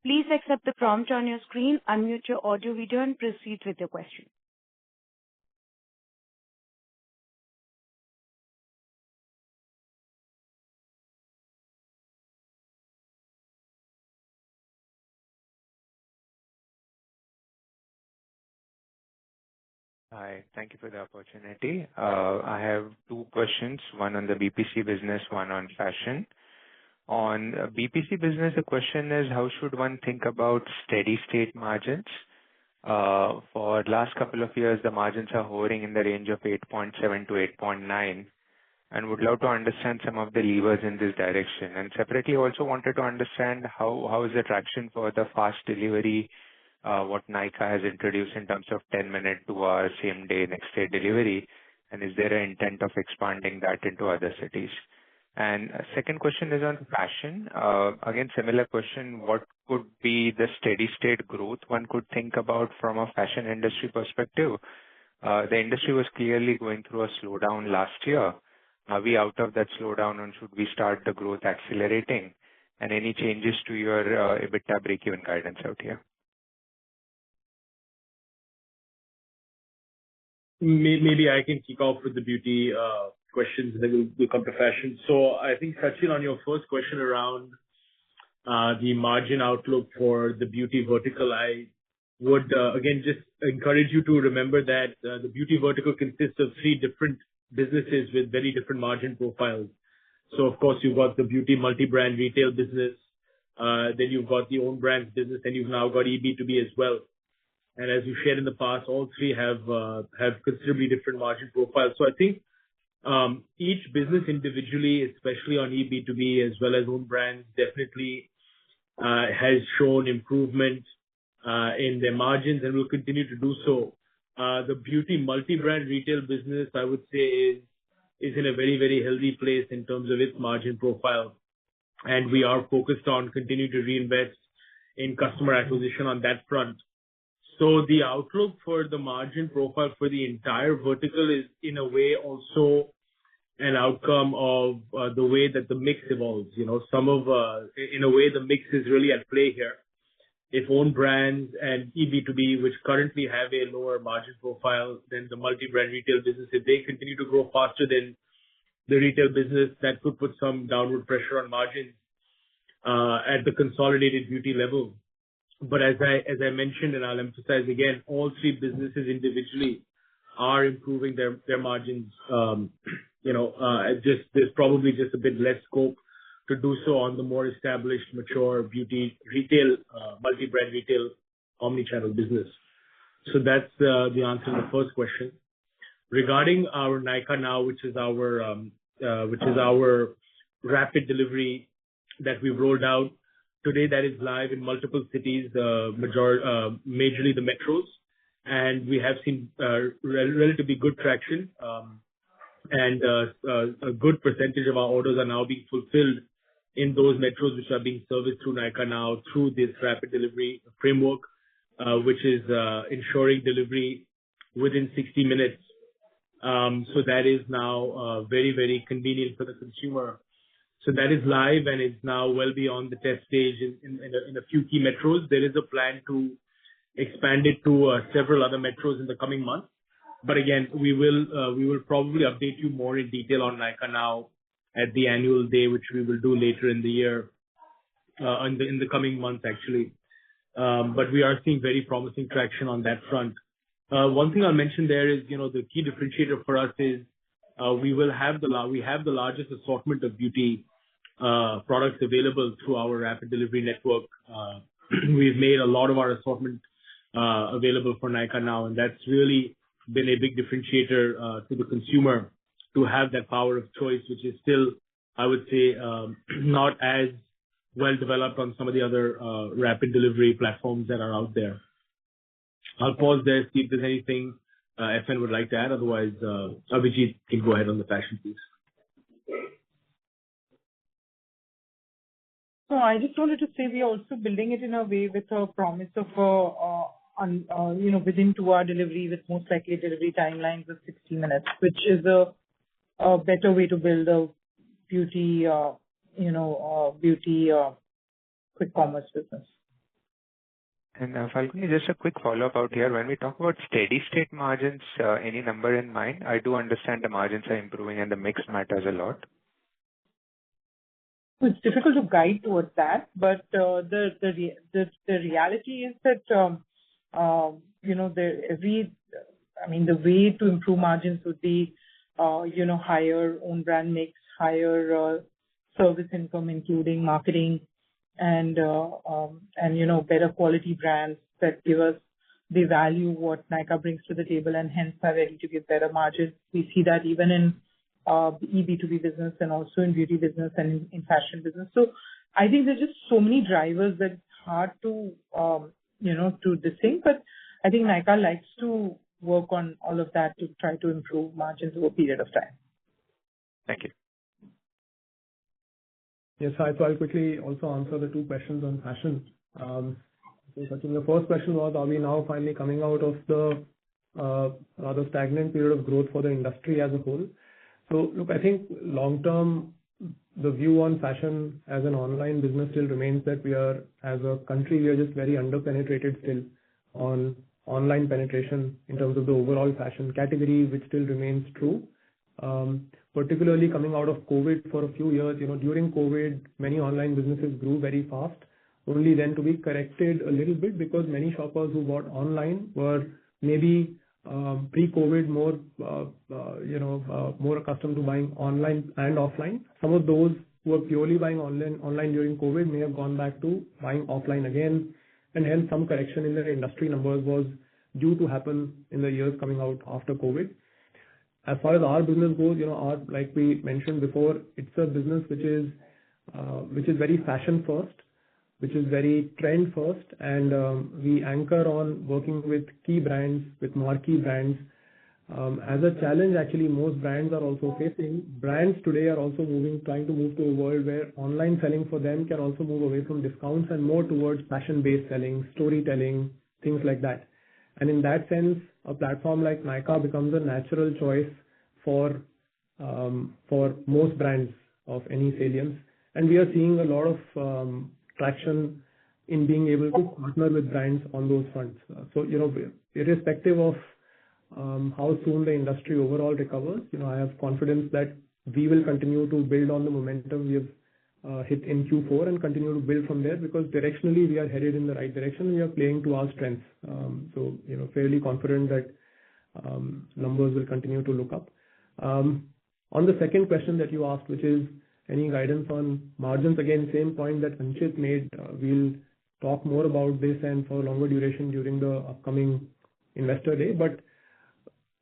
Please accept the prompt on your screen, unmute your audio video and proceed with your question. Hi. Thank you for the opportunity. I have 2 questions, one on the BPC business, one on fashion. On BPC business, the question is, how should one think about steady state margins? For last couple of years, the margins are hovering in the range of 8.7 to 8.9, and would love to understand some of the levers in this direction. And separately, also wanted to understand how is the traction for the fast delivery, what Nykaa has introduced in terms of 10-minute, 2-hour, same-day, next-day delivery, and is there an intent of expanding that into other cities? And second question is on fashion. Again, similar question, what could be the steady-state growth one could think about from a fashion industry perspective? The industry was clearly going through a slowdown last year. Are we out of that slowdown, and should we start the growth accelerating? And any changes to your EBITDA break-even guidance out here? Maybe I can kick off with the beauty questions, and then we'll come to fashion. So I think, Sachin, on your first question around the margin outlook for the beauty vertical, I would again just encourage you to remember that the beauty vertical consists of 3 different businesses with very different margin profiles. So of course you've got the beauty multi-brand retail business, then you've got the own brands business, and you've now got eB2B as well. And as you shared in the past, all 3 have considerably different margin profiles. So I think each business individually, especially on eB2B as well as own brands, definitely has shown improvement in their margins and will continue to do so. The beauty multi-brand retail business, I would say, is in a very, very healthy place in terms of its margin profile. And we are focused on continuing to reinvest in customer acquisition on that front. So the outlook for the margin profile for the entire vertical is in a way also an outcome of the way that the mix evolves. You know, in a way, the mix is really at play here. If own brands and eB2B, which currently have a lower margin profile than the multi-brand retail business, if they continue to grow faster than the retail business, that could put some downward pressure on margins at the consolidated beauty level. But as I mentioned, and I'll emphasize again, all 3 businesses individually are improving their margins. There's probably just a bit less scope to do so on the more established, mature beauty retail, multi-brand retail, omni-channel business. So that's the answer to the first question. Regarding our Nykaa Now, which is our rapid delivery that we've rolled out today, that is live in multiple cities, majorly the metros, and we have seen relatively good traction, and a good percentage of our orders are now being fulfilled in those metros which are being serviced through Nykaa Now through this rapid delivery framework, which is ensuring delivery within 60 minutes. So that is now very, very convenient for the consumer. So that is live and is now well beyond the test stage in a few key metros. There is a plan to expand it to several other metros in the coming months. But again, we will probably update you more in detail on Nykaa Now at the annual day, which we will do later in the year, in the coming months actually. But we are seeing very promising traction on that front. One thing I'll mention there is, the key differentiator for us is we have the largest assortment of beauty products available through our rapid delivery network. We've made a lot of our assortment available for Nykaa now, and that's really been a big differentiator to the consumer to have that power of choice, which is still, I would say, not as well developed on some of the other rapid delivery platforms that are out there. I'll pause there, see if there's anything FN would like to add. Otherwise, Abhijit can go ahead on the fashion piece. So I just wanted to say we are also building it in a way with a promise of, within 2-hour delivery with most likely delivery timelines of 60 minutes, which is a better way to build a beauty, quick commerce business. And Falguni, just a quick follow-up out here. When we talk about steady state margins, any number in mind? I do understand the margins are improving and the mix matters a lot. It's difficult to guide towards that, but the reality is that the way to improve margins would be higher own brand mix, higher service income, including marketing, and better quality brands that give us the value what Nykaa brings to the table, and hence are ready to give better margins. We see that even in B2B business and also in beauty business and in fashion business. So I think there's just so many drivers that it's hard to, to this thing. But I think Nykaa likes to work on all of that to try to improve margins over a period of time. Thank you. Yes, so I'll quickly also answer the two questions on fashion. So Sachin, the first question was, are we now finally coming out of the rather stagnant period of growth for the industry as a whole? So look, I think long term, the view on fashion as an online business still remains that we are, as a country, we are just very under-penetrated still on online penetration in terms of the overall fashion category, which still remains true. Particularly coming out of COVID for a few years, during COVID, many online businesses grew very fast, only then to be corrected a little bit because many shoppers who bought online were maybe pre-COVID more accustomed to buying online and offline. Some of those who were purely buying online during COVID may have gone back to buying offline again, and hence some correction in the industry numbers was due to happen in the years coming out after COVID. As far as our business goes, like we mentioned before, it's a business which is very fashion first, which is very trend first, and we anchor on working with key brands, with marquee brands. As a challenge, actually, most brands are also facing. Brands today are also trying to move to a world where online selling for them can also move away from discounts and more towards fashion-based selling, storytelling, things like that. And in that sense, a platform like Nykaa becomes a natural choice for most brands of any salience. And we are seeing a lot of traction in being able to partner with brands on those fronts. So, irrespective of how soon the industry overall recovers, I have confidence that we will continue to build on the momentum we have hit in Q4 and continue to build from there, because directionally we are headed in the right direction and we are playing to our strengths. So, fairly confident that numbers will continue to look up. On the second question that you asked, which is any guidance on margins, again, same point that Anchit made. We'll talk more about this and for longer duration during the upcoming Investor Day. But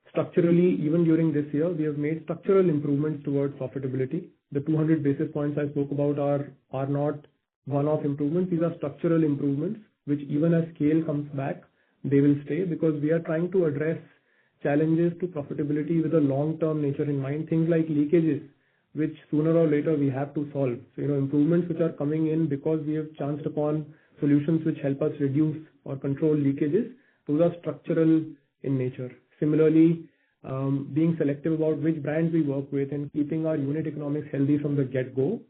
structurally, even during this year, we have made structural improvements towards profitability. The 200 basis points I spoke about are not one-off improvements. These are structural improvements, which even as scale comes back, they will stay, because we are trying to address challenges to profitability with a long-term nature in mind. Things like leakages, which sooner or later we have to solve. So, improvements which are coming in because we have chanced upon solutions which help us reduce or control leakages, those are structural in nature. Similarly, being selective about which brands we work with and keeping our unit economics healthy from the get-go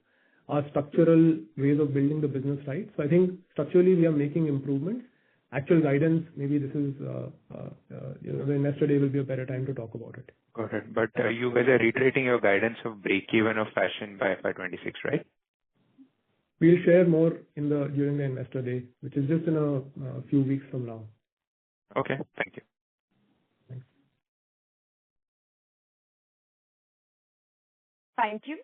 are structural ways of building the business right. So I think structurally we are making improvements. Actual guidance, maybe this is, the Investor Day will be a better time to talk about it. Got it. But you guys are reiterating your guidance of break-even of fashion by FY'26, right? We'll share more during the Investor Day, which is just in a few weeks from now. Okay, thank you. Thanks. Thank you.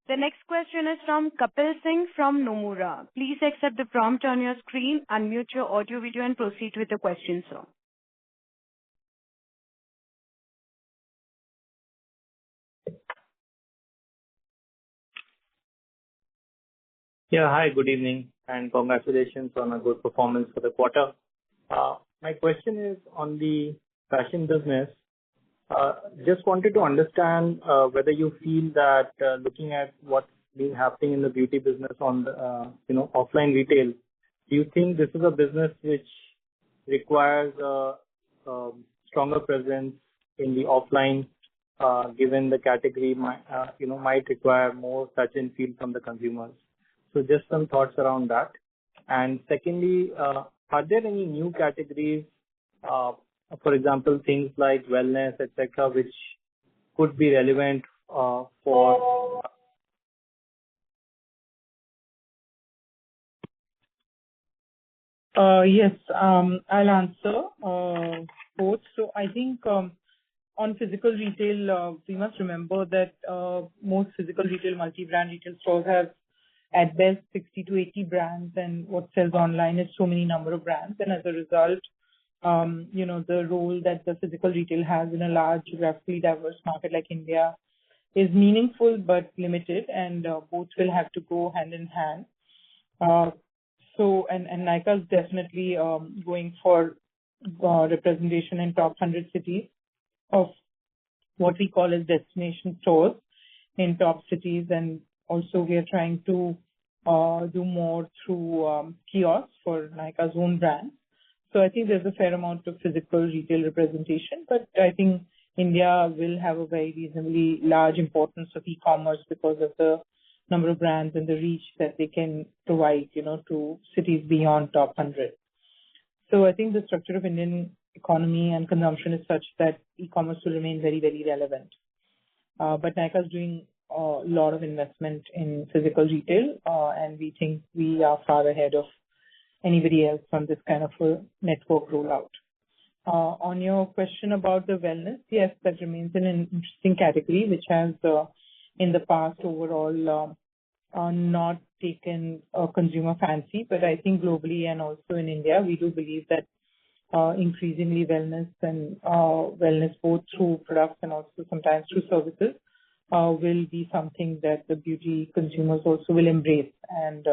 The next question is from Kapil Singh from Nomura. Please accept the prompt on your screen, unmute your audio video and proceed with the question, sir. Yeah. Hi, good evening, and congratulations on a good performance for the quarter. My question is on the fashion business. Just wanted to understand whether you feel that looking at what's been happening in the beauty business on the offline retail, do you think this is a business which requires a stronger presence in the offline, given the category might require more touch and feel from the consumers? So just some thoughts around that. And secondly, are there any new categories, for example, things like wellness, etc., which could be relevant for? Yes, I'll answer both. So I think on physical retail, we must remember that most physical retail, multi-brand retail stores have at best 60 to 80 brands, and what sells online is so many number of brands. And as a result, the role that the physical retail has in a large, geographically diverse market like India is meaningful but limited, and both will have to go hand in hand. And Nykaa is definitely going for representation in top 100 cities of what we call as destination stores in top cities, and also we are trying to do more through kiosks for Nykaa's own brand. So I think there's a fair amount of physical retail representation, but I think India will have a very reasonably large importance of e-commerce because of the number of brands and the reach that they can provide, to cities beyond top 100. So I think the structure of Indian economy and consumption is such that e-commerce will remain very, very relevant. But Nykaa is doing a lot of investment in physical retail, and we think we are far ahead of anybody else on this kind of a network rollout. On your question about the wellness, yes, that remains an interesting category, which has in the past overall not taken a consumer fancy, but I think globally and also in India, we do believe that increasingly wellness and wellness both through products and also sometimes through services will be something that the beauty consumers also will embrace. And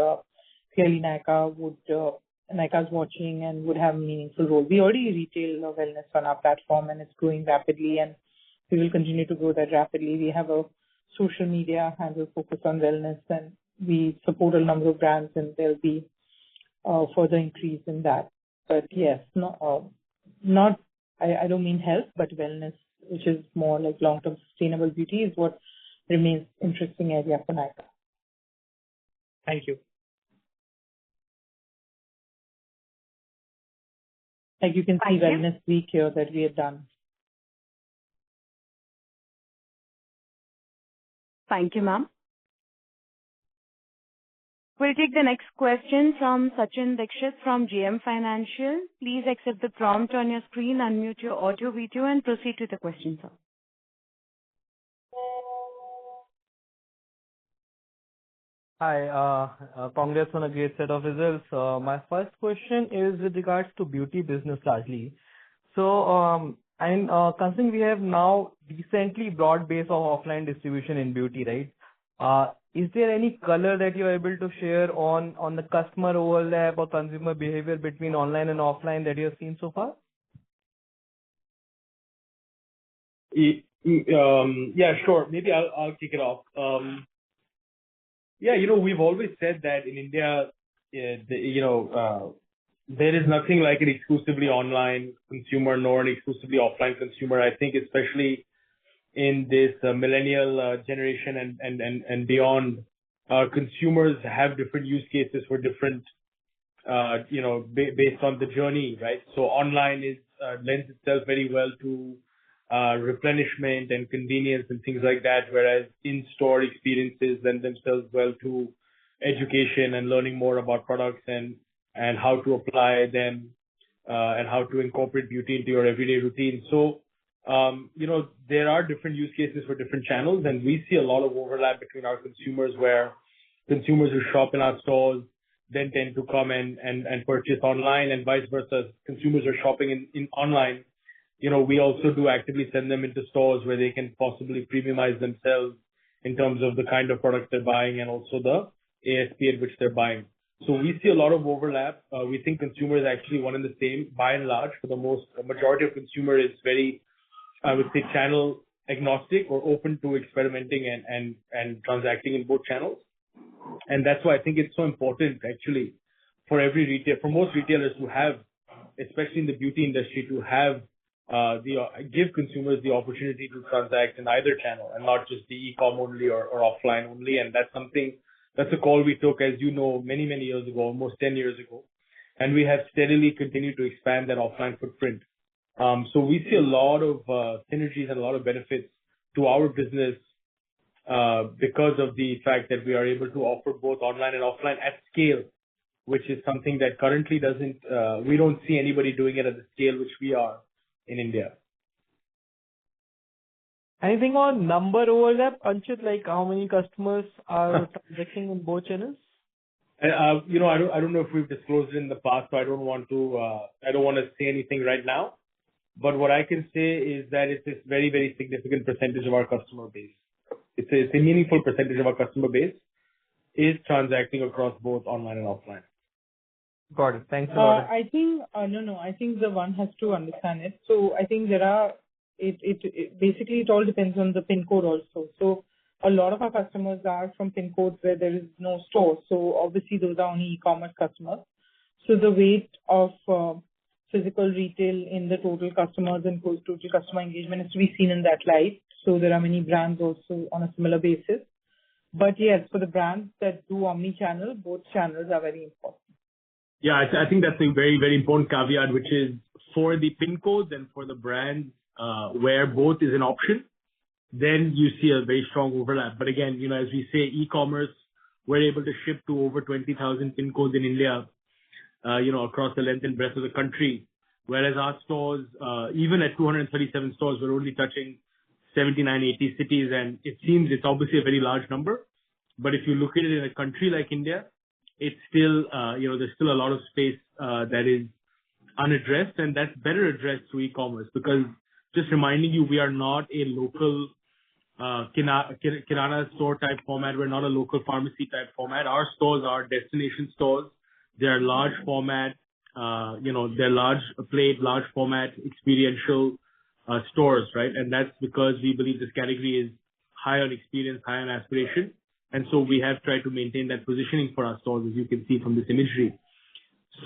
clearly Nykaa's watching and would have a meaningful role. We already retail wellness on our platform and it's growing rapidly, and we will continue to grow that rapidly. We have a social media handle focused on wellness, and we support a number of brands, and there'll be further increase in that. But yes, I don't mean health, but wellness, which is more like long-term sustainable beauty, is what remains interesting area for Nykaa. Thank you. Like you can see Wellness Week here that we have done. Thank you, ma'am. We'll take the next question from Sachin Dixit from JM Financial. Please accept the prompt on your screen, unmute your audio video and proceed with the question, sir. Hi, congrats on a great set of results. My first question is with regards to beauty business largely. So, considering we have now decently broad base of offline distribution in beauty, right? Is there any color that you're able to share on the customer overlap or consumer behavior between online and offline that you have seen so far? Yeah, sure. Maybe I'll kick it off. We've always said that in India, there is nothing like an exclusively online consumer nor an exclusively offline consumer. I think especially in this millennial generation and beyond, consumers have different use cases for different, based on the journey, right? So online lends itself very well to replenishment and convenience and things like that, whereas in-store experiences lend themselves well to education and learning more about products and how to apply them and how to incorporate beauty into your everyday routine. So there are different use cases for different channels, and we see a lot of overlap between our consumers, where consumers who shop in our stores then tend to come and purchase online, and vice versa. Consumers are shopping in online. We also do actively send them into stores where they can possibly premiumize themselves in terms of the kind of product they're buying and also the ASP at which they're buying. So we see a lot of overlap. We think consumer is actually one and the same by and large. For the majority of consumer is very, I would say, channel agnostic or open to experimenting and transacting in both channels. And that's why I think it's so important actually for most retailers to have, especially in the beauty industry, to have give consumers the opportunity to transact in either channel and not just the e-com only or offline only. And that's a call we took, as you know, many years ago, almost 10 years ago. And we have steadily continued to expand that offline footprint. So we see a lot of synergies and a lot of benefits to our business because of the fact that we are able to offer both online and offline at scale, which is something that currently we don't see anybody doing it at the scale which we are in India. Anything on number overlap, Anchit, like how many customers are transacting in both channels? I don't know if we've disclosed it in the past, so I don't want to say anything right now. But what I can say is that it's a very, very significant percentage of our customer base. It's a meaningful percentage of our customer base is transacting across both online and offline. Got it. Thanks a lot. I think the one has to understand it. So I think it basically it all depends on the pin code also. So a lot of our customers are from pin codes where there is no store. So obviously those are only e-commerce customers. So the weight of physical retail in the total customers and total customer engagement is to be seen in that light. So there are many brands also on a similar basis. But yes, for the brands that do omni-channel, both channels are very important. Yeah, I think that's a very, very important caveat, which is for the pin codes and for the brands where both is an option, then you see a very strong overlap. But again, as we say, e-commerce, we're able to ship to over 20,000 pin codes in India, across the length and breadth of the country. Whereas our stores, even at 237 stores, we're only touching 79, 80 cities. And it seems it's obviously a very large number. But if you look at it in a country like India, it's still, there's still a lot of space that is unaddressed, and that's better addressed through e-commerce. Because just reminding you, we are not a local kirana store type format. We're not a local pharmacy type format. Our stores are destination stores. They're large format, they're large plate, large format, experiential stores, right? And that's because we believe this category is high on experience, high on aspiration. And so we have tried to maintain that positioning for our stores, as you can see from this imagery.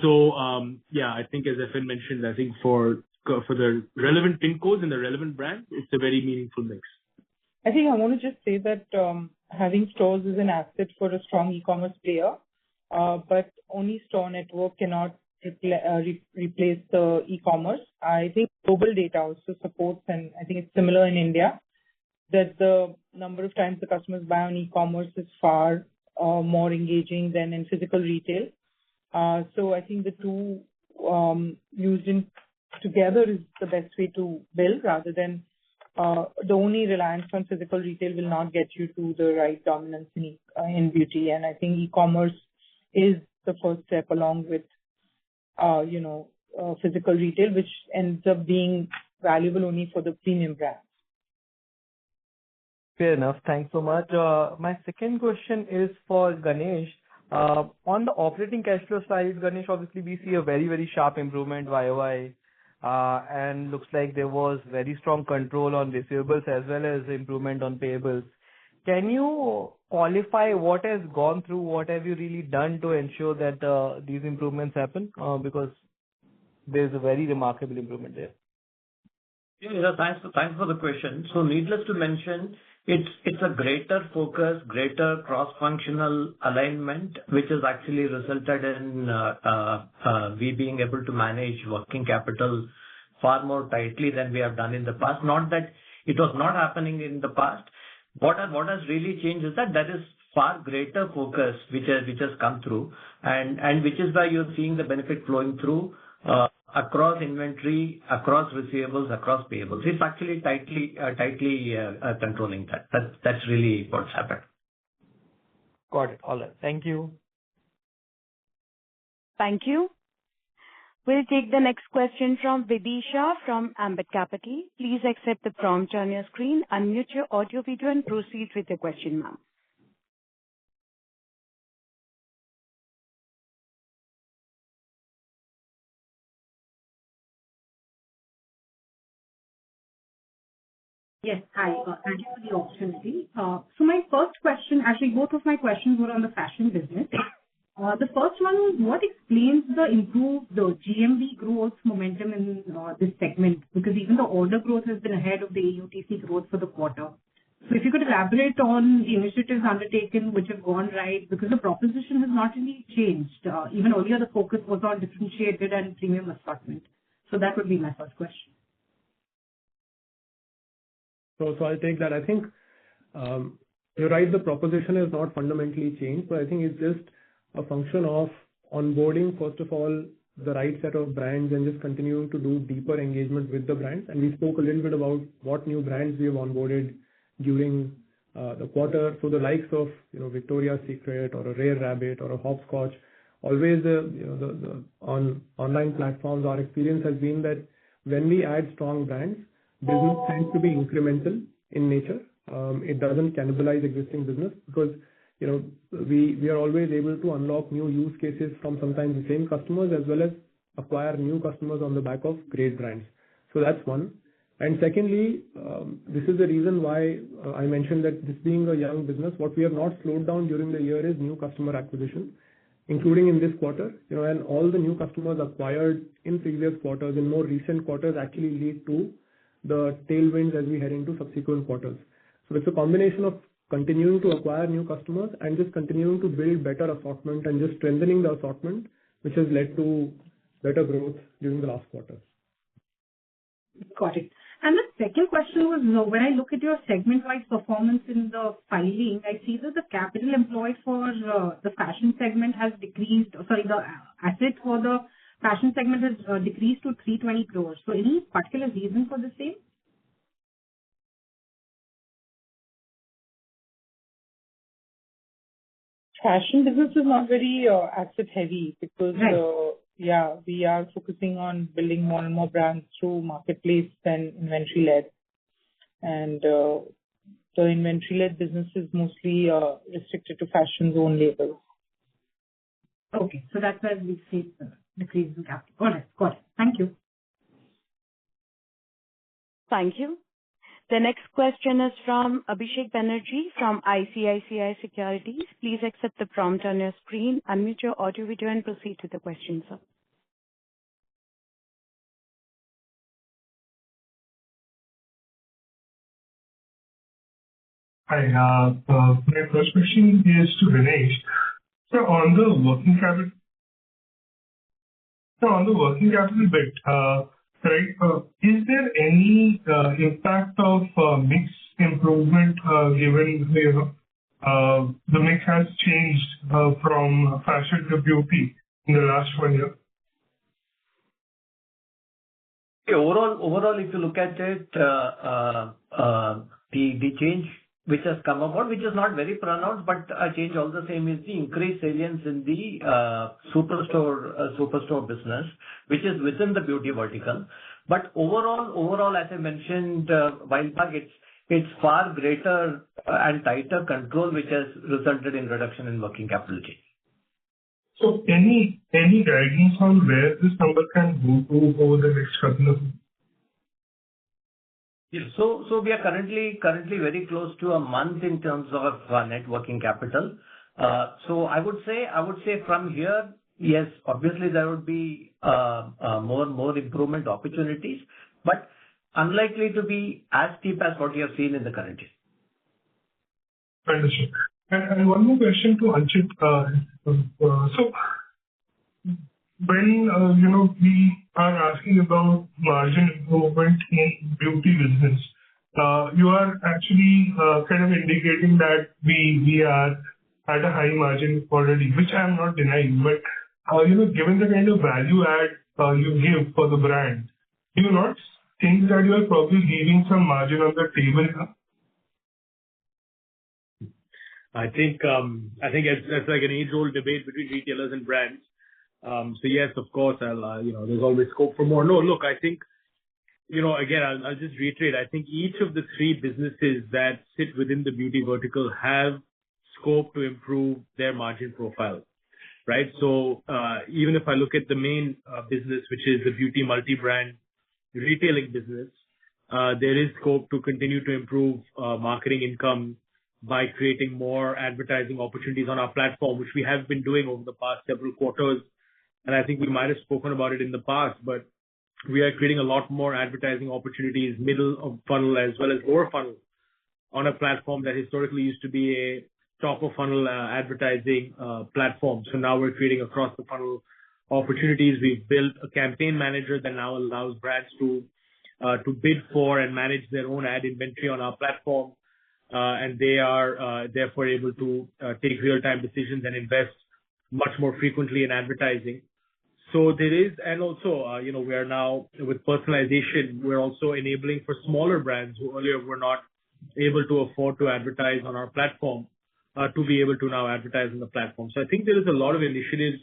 So, I think as FN mentioned, I think for the relevant pin codes and the relevant brands, it's a very meaningful mix. I think I want to just say that having stores is an asset for a strong e-commerce player, but only store network cannot replace the e-commerce. I think global data also supports, and I think it's similar in India, that the number of times the customers buy on e-commerce is far more engaging than in physical retail. So I think the two used in together is the best way to build, rather than the only reliance on physical retail will not get you to the right dominance in beauty. And I think e-commerce is the first step along with physical retail, which ends up being valuable only for the premium brands. Fair enough. Thanks so much. My second question is for Ganesh. On the operating cash flow side, Ganesh, obviously we see a very, very sharp improvement YOY, and looks like there was very strong control on receivables as well as improvement on payables. Can you qualify what has gone through, what have you really done to ensure that these improvements happen? Because there's a very remarkable improvement there. Yeah, thanks for the question. So needless to mention, it's a greater focus, greater cross-functional alignment, which has actually resulted in we being able to manage working capital far more tightly than we have done in the past. Not that it was not happening in the past. What has really changed is that there is far greater focus which has come through, and which is why you're seeing the benefit flowing through across inventory, across receivables, across payables. It's actually tightly controlling that. That's really what's happened. Got it. All right. Thank you. Thank you. We'll take the next question from Vidisha from Ambit Capital. Please accept the prompt on your screen, unmute your audio video, and proceed with your question, ma'am. Yes. Hi. Thank you for the opportunity. So my first question, actually, both of my questions were on the fashion business. The first one was, what explains the improved GMV growth momentum in this segment? Because even the order growth has been ahead of the AUTC growth for the quarter. So if you could elaborate on the initiatives undertaken which have gone right, because the proposition has not really changed. Even earlier, the focus was on differentiated and premium assortment. So that would be my first question. So I'll take that. I think you're right, the proposition has not fundamentally changed, but I think it's just a function of onboarding, first of all, the right set of brands and just continuing to do deeper engagement with the brands. And we spoke a little bit about what new brands we have onboarded during the quarter. So the likes of, Victoria's Secret or a Rare Rabbit or a Hopscotch, always the online platforms, our experience has been that when we add strong brands, business tends to be incremental in nature. It doesn't cannibalize existing business because we are always able to unlock new use cases from sometimes the same customers as well as acquire new customers on the back of great brands. So that's one. And secondly, this is the reason why I mentioned that this being a young business, what we have not slowed down during the year is new customer acquisition, including in this quarter. And all the new customers acquired in previous quarters, in more recent quarters, actually lead to the tailwinds as we head into subsequent quarters. So it's a combination of continuing to acquire new customers and just continuing to build better assortment and just strengthening the assortment, which has led to better growth during the last quarter. Got it. And the second question was, when I look at your segment-wise performance in the filing, I see that the capital employed for the fashion segment has decreased. Sorry, the asset for the fashion segment has decreased to 320 crores. So any particular reason for the same? Fashion business is not very asset heavy because we are focusing on building more and more brands through marketplace than inventory led, and the inventory led business is mostly restricted to fashion's own labels. Okay, so that's where we see the decrease in capital. Got it. Thank you. Thank you. The next question is from Abhishek Banerjee from ICICI Securities. Please accept the prompt on your screen, unmute your audio video, and proceed with the question, sir. Hi, my first question is to Dinesh. So on the working capital bit, right? Is there any impact of mix improvement given the mix has changed from fashion to beauty in the last 1 year? Overall, if you look at it, the change which has come about, which is not very pronounced, but a change all the same, is the increased salience in the superstore business, which is within the beauty vertical. But overall, as I mentioned while back, it's far greater and tighter control, which has resulted in reduction in working capital change. So any guidance on where this number can go to over the next couple of months? Yeah. So we are currently very close to a month in terms of net working capital. So I would say from here, yes, obviously there would be more improvement opportunities, but unlikely to be as steep as what you have seen in the current year. Understood. And one more question to Anchit. So when we are asking about margin improvement in beauty business, you are actually kind of indicating that we are at a high margin already, which I am not denying. But given the kind of value add you give for the brand, do you not think that you are probably leaving some margin on the table now? I think it's like an age-old debate between retailers and brands. So yes, of course, there's always scope for more. No, look, I think, again, I'll just reiterate. I think each of the three businesses that sit within the beauty vertical have scope to improve their margin profile, right? So even if I look at the main business, which is the beauty multi-brand retailing business, there is scope to continue to improve marketing income by creating more advertising opportunities on our platform, which we have been doing over the past several quarters. And I think we might have spoken about it in the past, but we are creating a lot more advertising opportunities, middle of funnel as well as lower funnel, on a platform that historically used to be a top of funnel advertising platform. So now we're creating across the funnel opportunities. We've built a campaign manager that now allows brands to bid for and manage their own ad inventory on our platform. And they are therefore able to take real-time decisions and invest much more frequently in advertising. So there is, and also, we are now with personalization, we're also enabling for smaller brands who earlier were not able to afford to advertise on our platform to be able to now advertise on the platform. So I think there is a lot of initiatives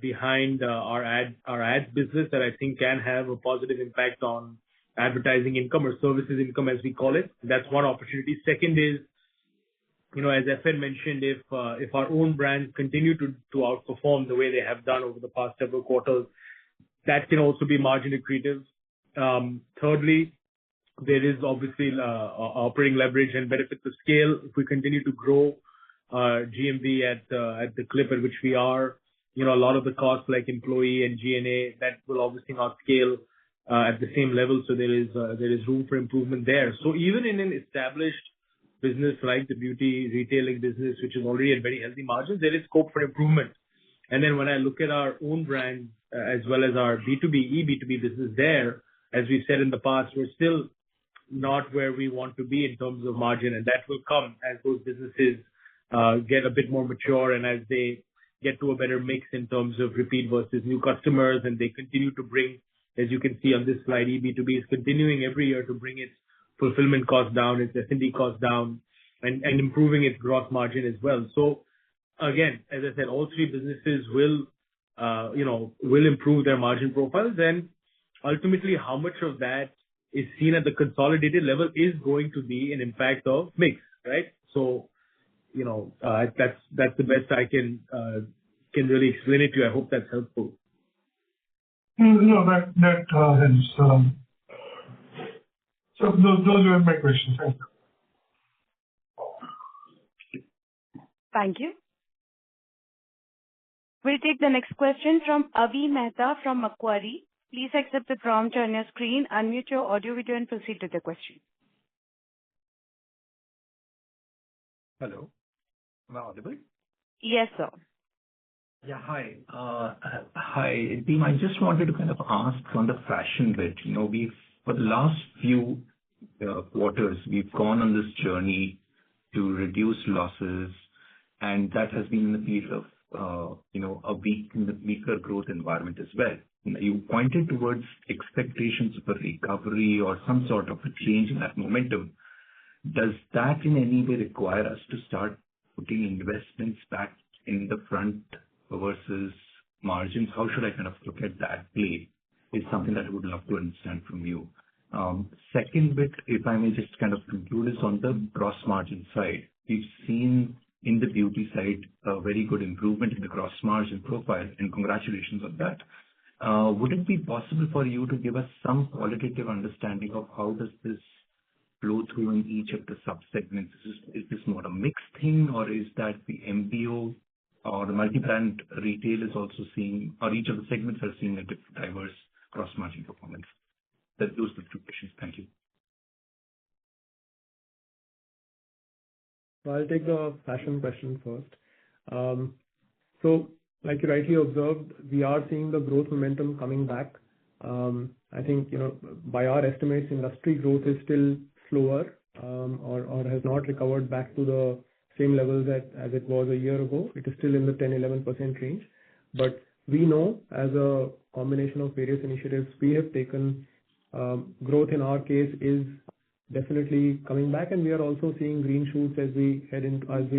behind our ads business that I think can have a positive impact on advertising income or services income, as we call it. That's one opportunity. Second is, as FN mentioned, if our own brands continue to outperform the way they have done over the past several quarters, that can also be margin accretive. Thirdly, there is obviously operating leverage and benefits of scale. If we continue to grow GMV at the clip at which we are, a lot of the costs like employee and G&A, that will obviously not scale at the same level. So there is room for improvement there. So even in an established business like the beauty retailing business, which is already at very healthy margins, there is scope for improvement. And then when I look at our own brands as well as our B2B business there, as we've said in the past, we're still not where we want to be in terms of margin, and that will come as those businesses get a bit more mature and as they get to a better mix in terms of repeat versus new customers, and they continue to bring, as you can see on this slide, B2B is continuing every year to bring its fulfillment costs down, its S&D costs down, and improving its gross margin as well. So again, as I said, all three businesses will improve their margin profiles, and ultimately how much of that is seen at the consolidated level is going to be an impact of mix, right? So, that's the best I can really explain it to you. I hope that's helpful. No, that helps. So those were my questions. Thank you. Thank you. We'll take the next question from Avi Mehta from Macquarie. Please accept the prompt on your screen, unmute your audio, video, and proceed to the question. Hello. Am I audible? Yes, sir. Yeah, hi. Hi, team. I just wanted to kind of ask on the fashion bit. For the last few quarters, we've gone on this journey to reduce losses, and that has been in the period of a weaker growth environment as well. You pointed towards expectations of a recovery or some sort of a change in that momentum. Does that in any way require us to start putting investments back in the front versus margins? How should I kind of look at that play? Is something that I would love to understand from you. Second bit, if I may just kind of conclude, is on the gross margin side. We've seen in the beauty side a very good improvement in the gross margin profile, and congratulations on that. Would it be possible for you to give us some qualitative understanding of how does this flow through in each of the sub-segments? Is this more a mixed thing, or is that the MBO or the multi-brand retail is also seeing, or each of the segments are seeing a diverse gross margin performance? Those are the two questions. Thank you. So I'll take the fashion question first. So like you rightly observed, we are seeing the growth momentum coming back. I think, by our estimates, industry growth is still slower, or has not recovered back to the same levels as it was a year ago. It is still in the 10-11% range. But we know as a combination of various initiatives we have taken, growth in our case is definitely coming back, and we are also seeing green shoots as we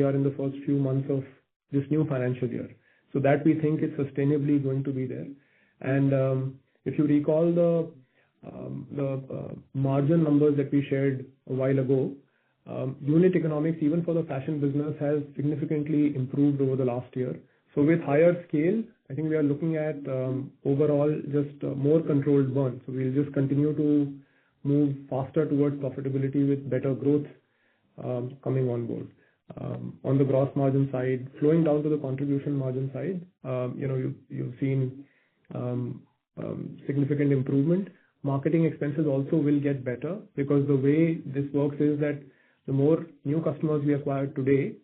are in the first few months of this new financial year. So that we think is sustainably going to be there. And if you recall the margin numbers that we shared a while ago, unit economics, even for the fashion business, has significantly improved over the last year. So with higher scale, I think we are looking at overall just more controlled burn. So we'll just continue to move faster towards profitability with better growth coming on board. On the gross margin side, flowing down to the contribution margin side, you've seen significant improvement. Marketing expenses also will get better because the way this works is that the more new customers we acquire today,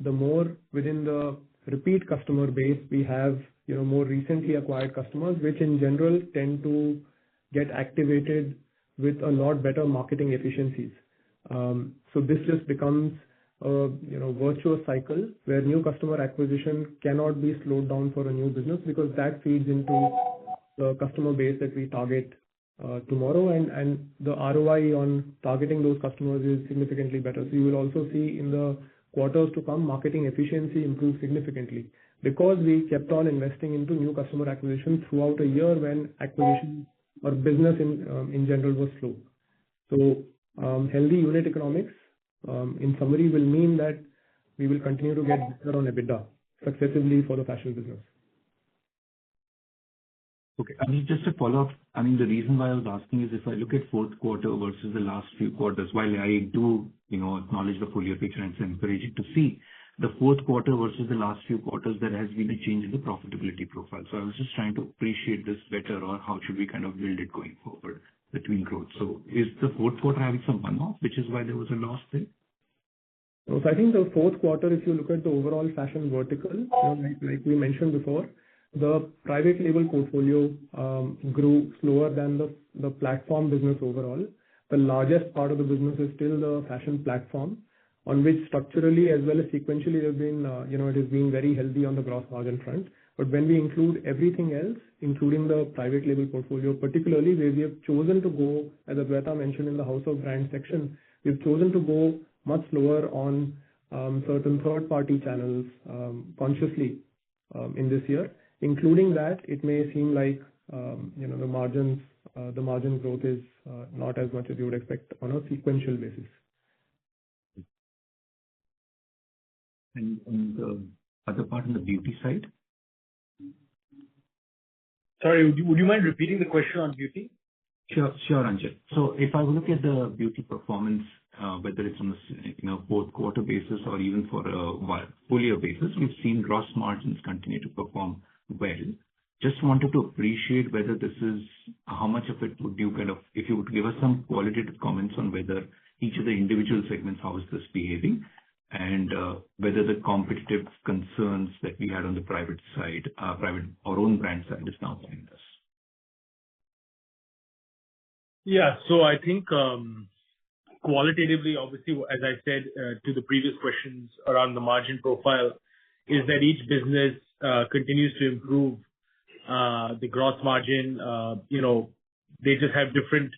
the more within the repeat customer base we have, more recently acquired customers, which in general tend to get activated with a lot better marketing efficiencies. So this just becomes a virtuous cycle where new customer acquisition cannot be slowed down for a new business because that feeds into the customer base that we target tomorrow, and the ROI on targeting those customers is significantly better. So you will also see in the quarters to come, marketing efficiency improve significantly because we kept on investing into new customer acquisition throughout a year when acquisition or business in general was slow. So healthy unit economics, in summary, will mean that we will continue to get better on EBITDA successively for the fashion business. Okay. I mean, just to follow up, I mean, the reason why I was asking is if I look at fourth quarter versus the last few quarters, while I do, acknowledge the full year picture and it's encouraging to see the fourth quarter versus the last few quarters, there has been a change in the profitability profile. So I was just trying to appreciate this better, or how should we kind of build it going forward between growth. So is the fourth quarter having some one-off, which is why there was a loss there? So I think the fourth quarter, if you look at the overall fashion vertical, like we mentioned before, the private label portfolio grew slower than the platform business overall. The largest part of the business is still the fashion platform, on which structurally as well as sequentially have been, it has been very healthy on the gross margin front. But when we include everything else, including the private label portfolio, particularly where we have chosen to go, as Adwaita mentioned in the House of Brands section, we've chosen to go much slower on certain third-party channels consciously in this year. Including that, it may seem like the margin growth is not as much as you would expect on a sequential basis. And on the other part, on the beauty side? Sorry, would you mind repeating the question on beauty? Sure, Anjay. So if I look at the beauty performance, whether it's on a fourth quarter basis or even for a full year basis, we've seen gross margins continue to perform well. Just wanted to appreciate whether this is how much of it would you if you would give us some qualitative comments on whether each of the individual segments, how is this behaving, and whether the competitive concerns that we had on the private side, our own brand side, is now behind us. Yeah. So I think qualitatively, obviously, as I said to the previous questions around the margin profile, is that each business continues to improve the gross margin. They just have different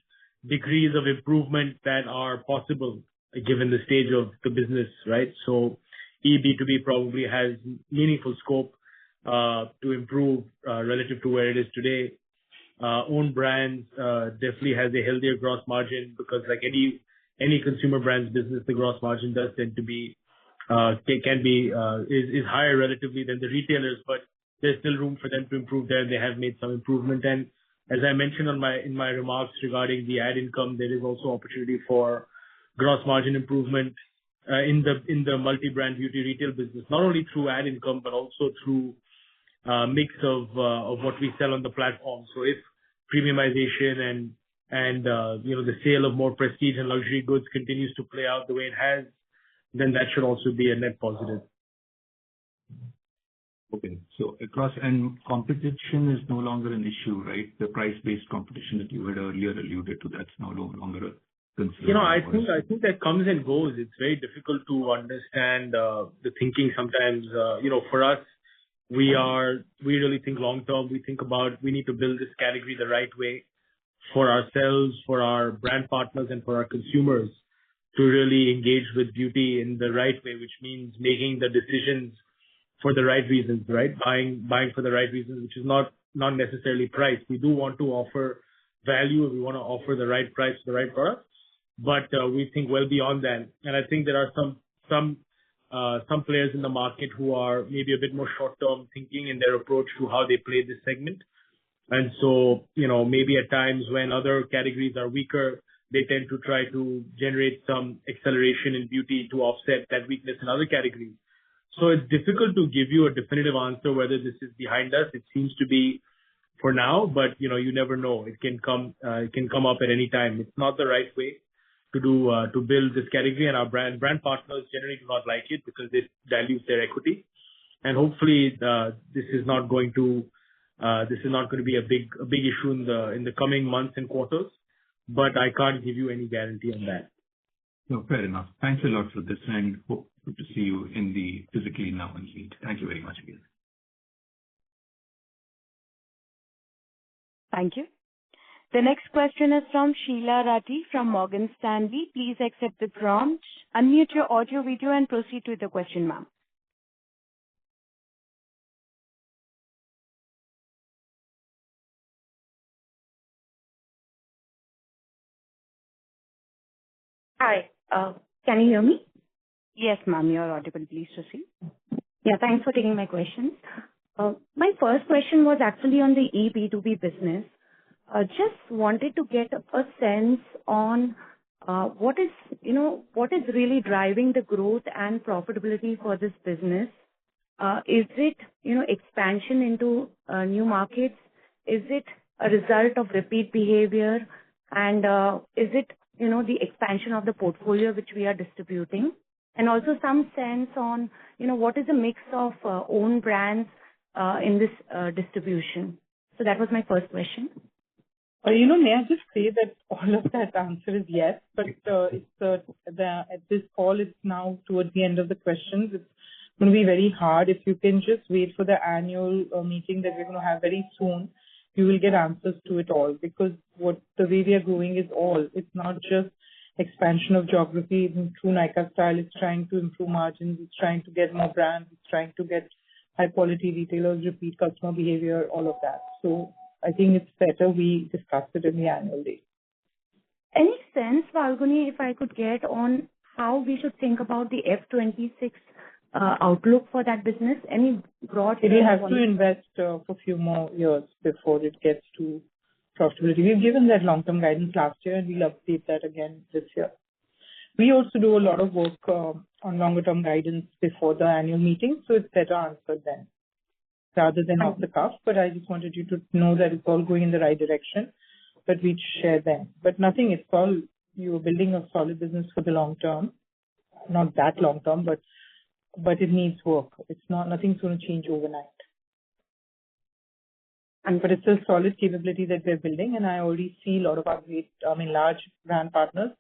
degrees of improvement that are possible given the stage of the business, right? So B2B probably has meaningful scope to improve relative to where it is today. Own brands definitely has a healthier gross margin because like any consumer brands business, the gross margin does tend to be is higher relatively than the retailers, but there's still room for them to improve there. They have made some improvement. And as I mentioned in my remarks regarding the ad income, there is also opportunity for gross margin improvement in the multi-brand beauty retail business, not only through ad income, but also through mix of what we sell on the platform. So if premiumization and the sale of more prestige and luxury goods continues to play out the way it has, then that should also be a net positive. Okay. So and competition is no longer an issue, right? The price-based competition that you had earlier alluded to, that's no longer a concern. I think that comes and goes. It's very difficult to understand the thinking sometimes. For us, We really think long term. We think about we need to build this category the right way for ourselves, for our brand partners, and for our consumers to really engage with beauty in the right way, which means making the decisions for the right reasons, right? Buying for the right reasons, which is not necessarily price. We do want to offer value. We want to offer the right price for the right product, but we think well beyond that. And I think there are some players in the market who are maybe a bit more short-term thinking in their approach to how they play this segment. And so, maybe at times when other categories are weaker, they tend to try to generate some acceleration in beauty to offset that weakness in other categories. So it's difficult to give you a definitive answer whether this is behind us. It seems to be for now, but you never know. It can come up at any time. It's not the right way to build this category, and our brand partners generally do not like it because it dilutes their equity. And hopefully, this is not going to be a big issue in the coming months and quarters. But I can't give you any guarantee on that. No, fair enough. Thanks a lot for this, and hope to see you in the physically now and meet. Thank you very much again. Thank you. The next question is from Sheila Rathi from Morgan Stanley. Please accept the prompt, unmute your audio, video, and proceed with the question, ma'am. Hi. Can you hear me? Yes, ma'am, you're audible. Please proceed. Yeah, thanks for taking my questions. My first question was actually on the eB2B business. Just wanted to get a sense on what is really driving the growth and profitability for this business. Is it, expansion into new markets? Is it a result of repeat behavior? And is it, the expansion of the portfolio which we are distributing? And also some sense on, what is the mix of own brands in this distribution? So that was my first question. May I just say that all of that answer is yes, but at this call, it's now towards the end of the questions. It's going to be very hard. If you can just wait for the annual meeting that we're going to have very soon, you will get answers to it all, because the way we are growing is all. It's not just expansion of geography in true Nykaa style. It's trying to improve margins. It's trying to get more brands. It's trying to get high quality retailers, repeat customer behavior, all of that. So I think it's better we discuss it in the annual day. Any sense, Falguni, if I could get on how we should think about the FY'26 outlook for that business? Any broad? It will have to invest for a few more years before it gets to profitability. We've given that long-term guidance last year, and we'll update that again this year. We also do a lot of work on longer-term guidance before the annual meeting, so it's better answered then rather than off the cuff. But I just wanted you to know that it's all going in the right direction, but we'd share then. But nothing, it's all, you're building a solid business for the long term. Not that long term, but it needs work. Nothing's going to change overnight. But it's a solid capability that we're building, and I already see a lot of our large brand partners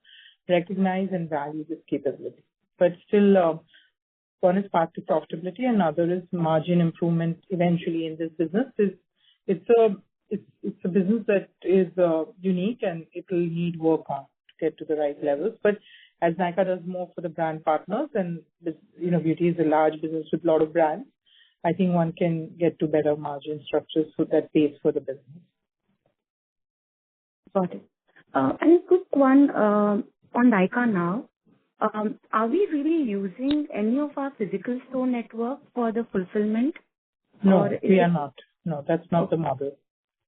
recognize and value this capability. But still, one is path to profitability, and another is margin improvement eventually in this business. It's a business that is unique, and it will need work on to get to the right levels. But as Nykaa does more for the brand partners, and beauty is a large business with a lot of brands, I think one can get to better margin structures so that pays for the business. Got it. And a quick one on Nykaa now. Are we really using any of our physical store network for the fulfillment? No, we are not. No, that's not the model.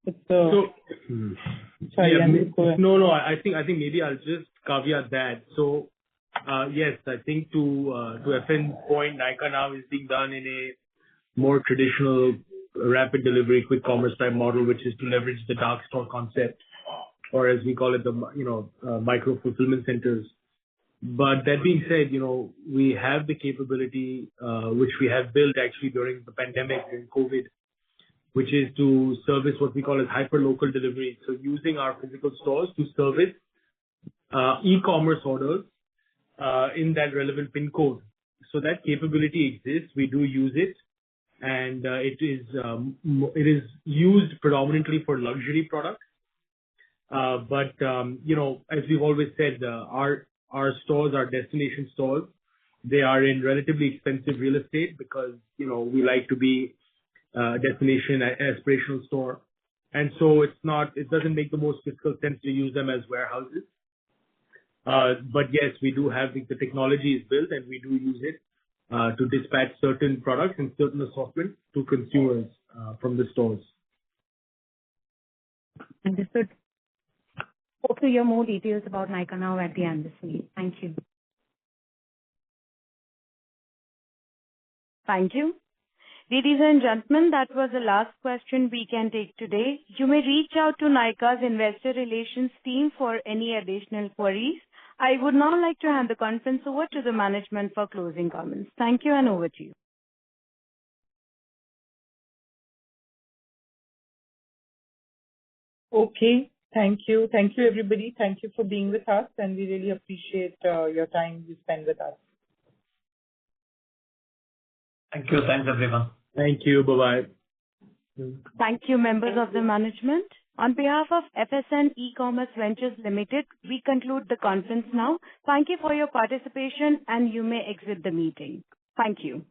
It's sorry, yeah, no. I think maybe I'll just caveat that. So yes, I think to FN's point, Nykaa now is being done in a more traditional rapid delivery, quick commerce type model, which is to leverage the dark store concept, or as we call it, the micro fulfillment centers. But that being said, we have the capability which we have built actually during the pandemic, during COVID, which is to service what we call as hyper local delivery. So using our physical stores to service e-commerce orders in that relevant pin code. So that capability exists. We do use it. and it is used predominantly for luxury products. But as we've always said, our stores are destination stores. They are in relatively expensive real estate because we like to be a destination aspirational store, and so it doesn't make the most fiscal sense to use them as warehouses. But yes, we do have the technology is built, and we do use it to dispatch certain products and certain assortment to consumers from the stores. Understood. Hope to hear more details about Nykaa Now at the end this week. Thank you. Thank you. Ladies and gentlemen, that was the last question we can take today. You may reach out to Nykaa's investor relations team for any additional queries. I would now like to hand the conference over to the management for closing comments. Thank you, and over to you. Okay. Thank you. Thank you, everybody. Thank you for being with us, and we really appreciate your time you spend with us. Thank you. Thanks, everyone. Thank you. Bye-bye. Thank you, members of the management. On behalf of FSN E-Commerce Ventures Limited, we conclude the conference now. Thank you for your participation, and you may exit the meeting. Thank you.